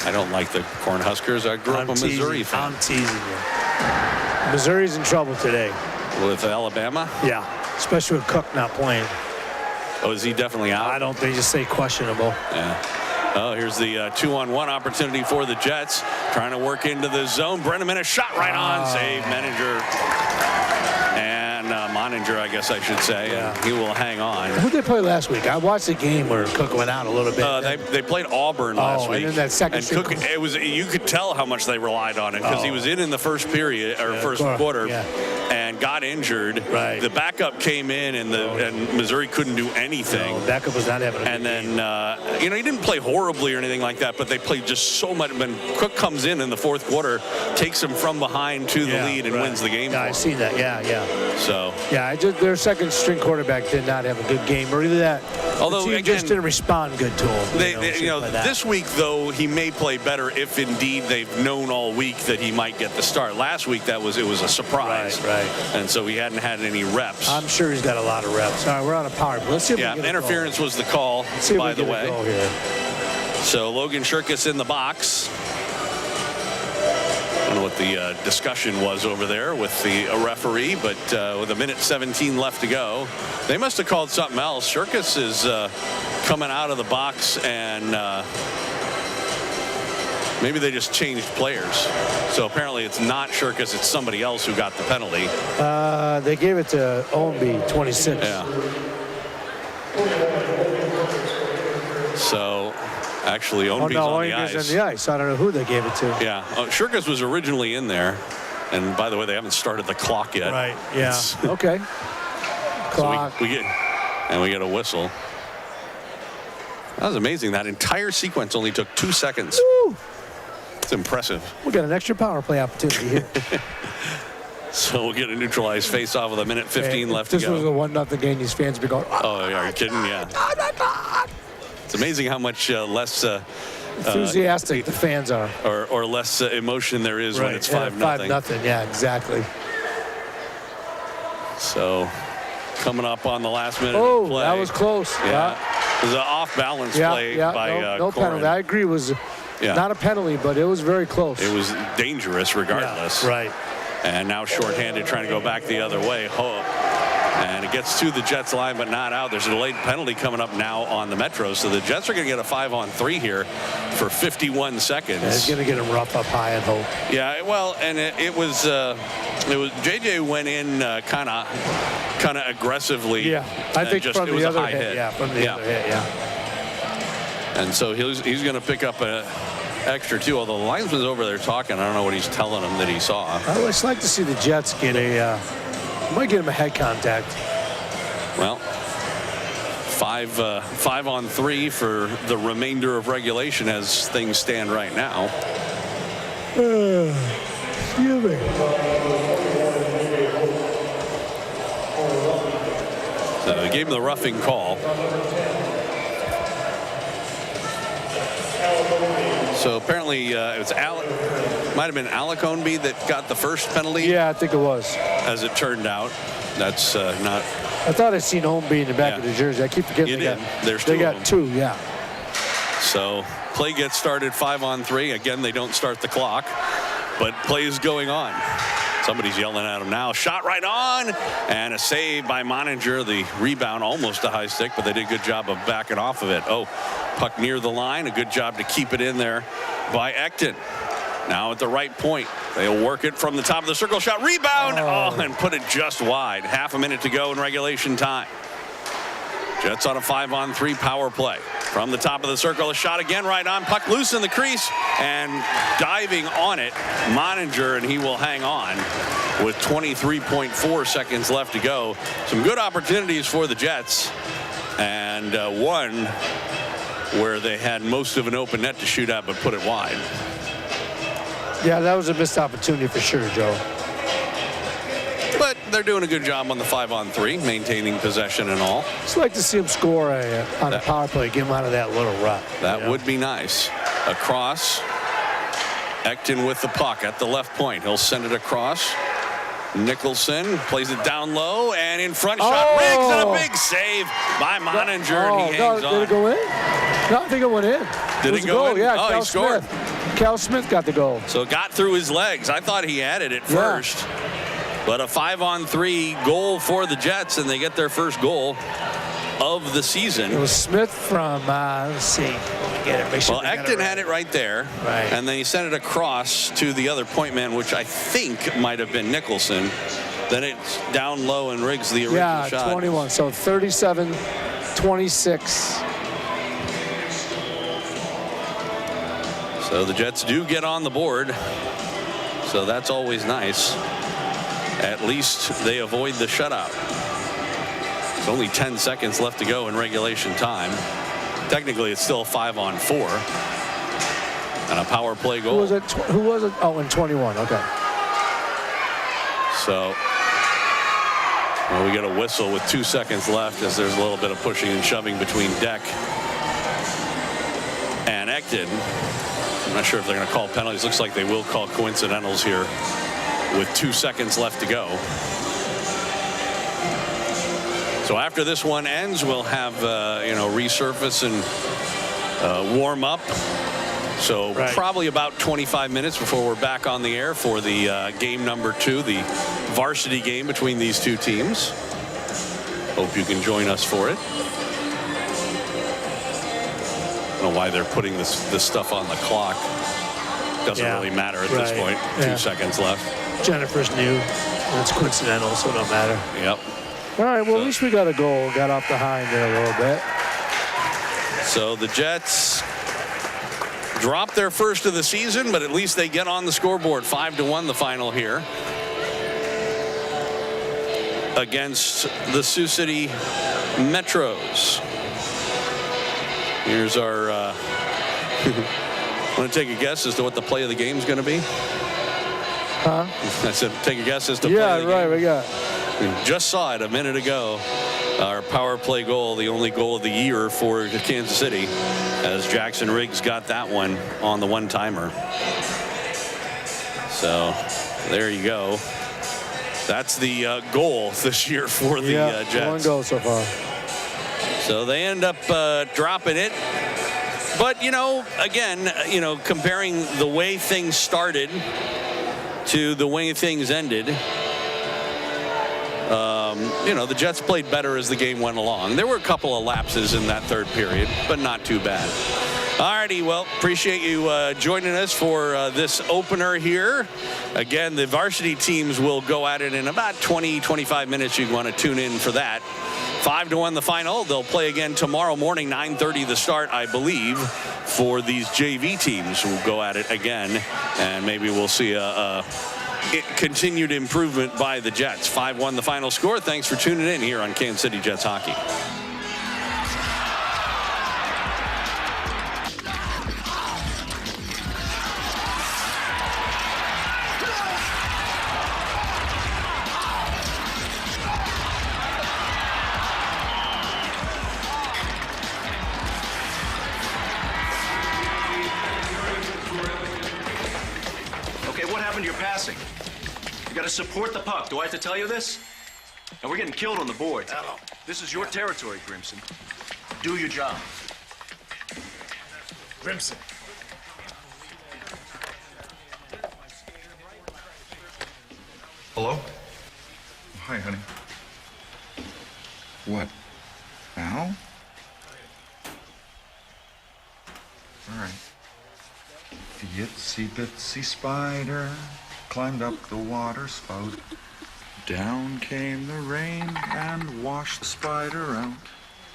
I don't like the Cornhuskers. I grew up a Missouri fan. I'm teasing you. Missouri's in trouble today. With Alabama? Yeah, especially with Cook not playing. Oh, is he definitely out? I don't. They just say questionable. Yeah. Oh, here's the 2-on-1 opportunity for the Jets. Trying to work into the zone. Brenneman, a shot right on. Save Menninger. And Moninger, I guess I should say. Yeah. And he will hang on. Who did they play last week? I watched the game where Cook went out a little bit. They played Auburn last week. And then that second and Cook, you could tell how much they relied on it because he was in the first period or first quarter. Yeah. And and got injured. Right. The backup came in, and Missouri couldn't do anything. No, backup was not having a good And then, he didn't play horribly or anything like that, but they played just so much. When Cook comes in the fourth quarter, takes him from behind to the lead and wins the game. Yeah, I see that. Yeah. So. Yeah, their second string quarterback did not have a good game, or either that. Although, the team again, just didn't respond good to him. This week, though, he may play better if indeed they've known all week that he might get the start. Last week, it was a surprise. Right. And so he hadn't had any reps. I'm sure he's got a lot of reps. All right, we're on a power play. Let's see if we get interference was the call, by the way. Here. So Logan Shirkus in the box. I don't know what the discussion was over there with the referee, but with 1:17 left to go, they must have called something else. Shirkus is coming out of the box, and maybe they just changed players. So apparently it's not Shirkus, it's somebody else who got the penalty. They gave it to Ownby, 26. Yeah. So actually, Ownby's on the ice. I don't know who they gave it to. Yeah, Shirkus was originally in there, and by the way, they haven't started the clock yet. Right. Yeah. Okay. Clock. So we get a whistle. That was amazing. That entire sequence only took 2 seconds. Woo! It's impressive. We got an extra power play opportunity here. So we'll get a neutralized face-off with 1:15 left to go. This was a 1-0 game. These fans be going. Oh, are you kidding? Yeah. It's amazing how much less enthusiastic the fans are, or less emotion there is when it's 5-0. 5-0. Yeah, exactly. So coming up on the last minute of play. That was close. Yeah. It was an off-balance play by no penalty. I agree. It was not a penalty, but it was very close. It was dangerous regardless. Yeah, right. And now shorthanded, trying to go back the other way. And it gets to the Jets line, but not out. There's a delayed penalty coming up now on the Metro. So the Jets are going to get a 5-on-3 here for 51 seconds. Yeah, it's going to get him rough up high, I hope. Yeah, well, and it was JJ went in kind of aggressively. Yeah, I think just, from it was the a other high hit. Yeah, from the other hit. Yeah. And so he's going to pick up a extra 2. Although the linesman's over there talking, I don't know what he's telling him that he saw. I would like to see the Jets get might get him a head contact. Well, 5-on-3 for the remainder of regulation as things stand right now. Excuse me. So they gave him the roughing call. So apparently it was might have been Alec Ownby that got the first penalty. Yeah, I think it was. As it turned out, that's not. I thought I'd seen Ownby in the back of the jersey. I keep forgetting they got 2. Yeah. So play gets started 5-on-3. Again, they don't start the clock, but play is going on. Somebody's yelling at him now. Shot right on, and a save by Moninger. The rebound almost a high stick, but they did a good job of backing off of it. Puck near the line. A good job to keep it in there by Ecton. Now at the right point. They'll work it from the top of the circle. Shot, rebound, and put it just wide. Half a minute to go in regulation time. Jets on a 5-on-3 power play. From the top of the circle, a shot again right on. Puck loose in the crease, and diving on it, Moninger, and he will hang on with 23.4 seconds left to go. Some good opportunities for the Jets, and one where they had most of an open net to shoot at, but put it wide. Yeah, that was a missed opportunity for sure, Joe. But they're doing a good job on the 5-on-3, maintaining possession and all. Just like to see him score on a power play, get him out of that little rut. That would be nice. Across, Ecton with the puck at the left point. He'll send it across. Nicholson plays it down low, and in front shot, Riggs, and a big save by Moninger, and he hangs on. Did it go in? No, I think it went in. Did it go in? Yeah, Cal he scored. Cal Smith got the goal. So it got through his legs. I thought he had it at first. But a 5-on-3 goal for the Jets, and they get their first goal of the season. It was Smith from, let's see. Well, Ecton had it right there. Right. And then he sent it across to the other point man, which I think might have been Nicholson. Then it's down low, and Riggs the original shot. 21. So 37-26. So the Jets do get on the board. So that's always nice. at least they avoid the shutout. There's only 10 seconds left to go in regulation time. Technically, it's still 5-on-4. And a power play goal. Who was it? Oh, in 21. Okay. So, well, we get a whistle with 2 seconds left as there's a little bit of pushing and shoving between Deck and Ecton. I'm not sure if they're going to call penalties. Looks like they will call coincidentals here with 2 seconds left to go. So after this one ends, we'll have resurface and warm up. So probably about 25 minutes before we're back on the air for the game number 2, the varsity game between these two teams. Hope you can join us for it. I don't know why they're putting this stuff on the clock. Doesn't really matter at this point. 2 seconds left. Jennifer's new. It's coincidental, so it don't matter. Yep. All right, well, at least we got a goal. Got off the hind there a little bit. So the Jets dropped their first of the season, but at least they get on the scoreboard. 5-1 the final here against the Sioux City Metros. Here's our want to take a guess as to what the play of the game is going to be? Huh? I said take a guess as to play of the game. We got. We just saw it a minute ago. Our power play goal, the only goal of the year for Kansas City, as Jackson Riggs got that one on the one-timer. So there you go. That's the goal this year for the Jets. One goal so far. So they end up dropping it. But, again, comparing the way things started to the way things ended, the Jets played better as the game went along. There were a couple of lapses in that third period, but not too bad. All righty, well, appreciate you joining us for this opener here. Again, the varsity teams will go at it in about 20-25 minutes. You want to tune in for that. 5-1 the final. They'll play again tomorrow morning, 9:30 the start, I believe, for these JV teams. We'll go at it again, and maybe we'll see a continued improvement by the Jets. 5-1 the final score. Thanks for tuning in here on Kansas City Jets Hockey. You're passing. You got to support the puck. Do I have to tell you this? And we're getting killed on the boards. This is your territory, Grimson. Do your job. Grimson. Hello? Hi, honey. What? Now? All right. The itsy bitsy spider climbed up the water spout. Down came the rain and washed the spider out.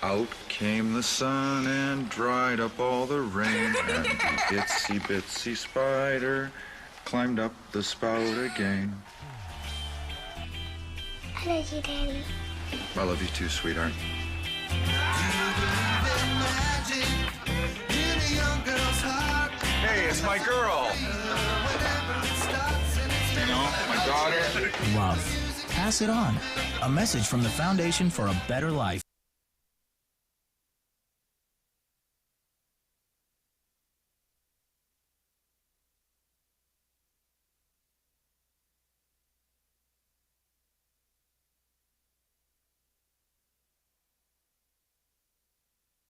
Out came the sun and dried up all the rain. And the itsy bitsy spider climbed up the spout again. I love you, Daddy. I love you too, sweetheart. Hey, it's my girl. You know, my daughter. Love. Pass it on. A message from the Foundation for a Better Life.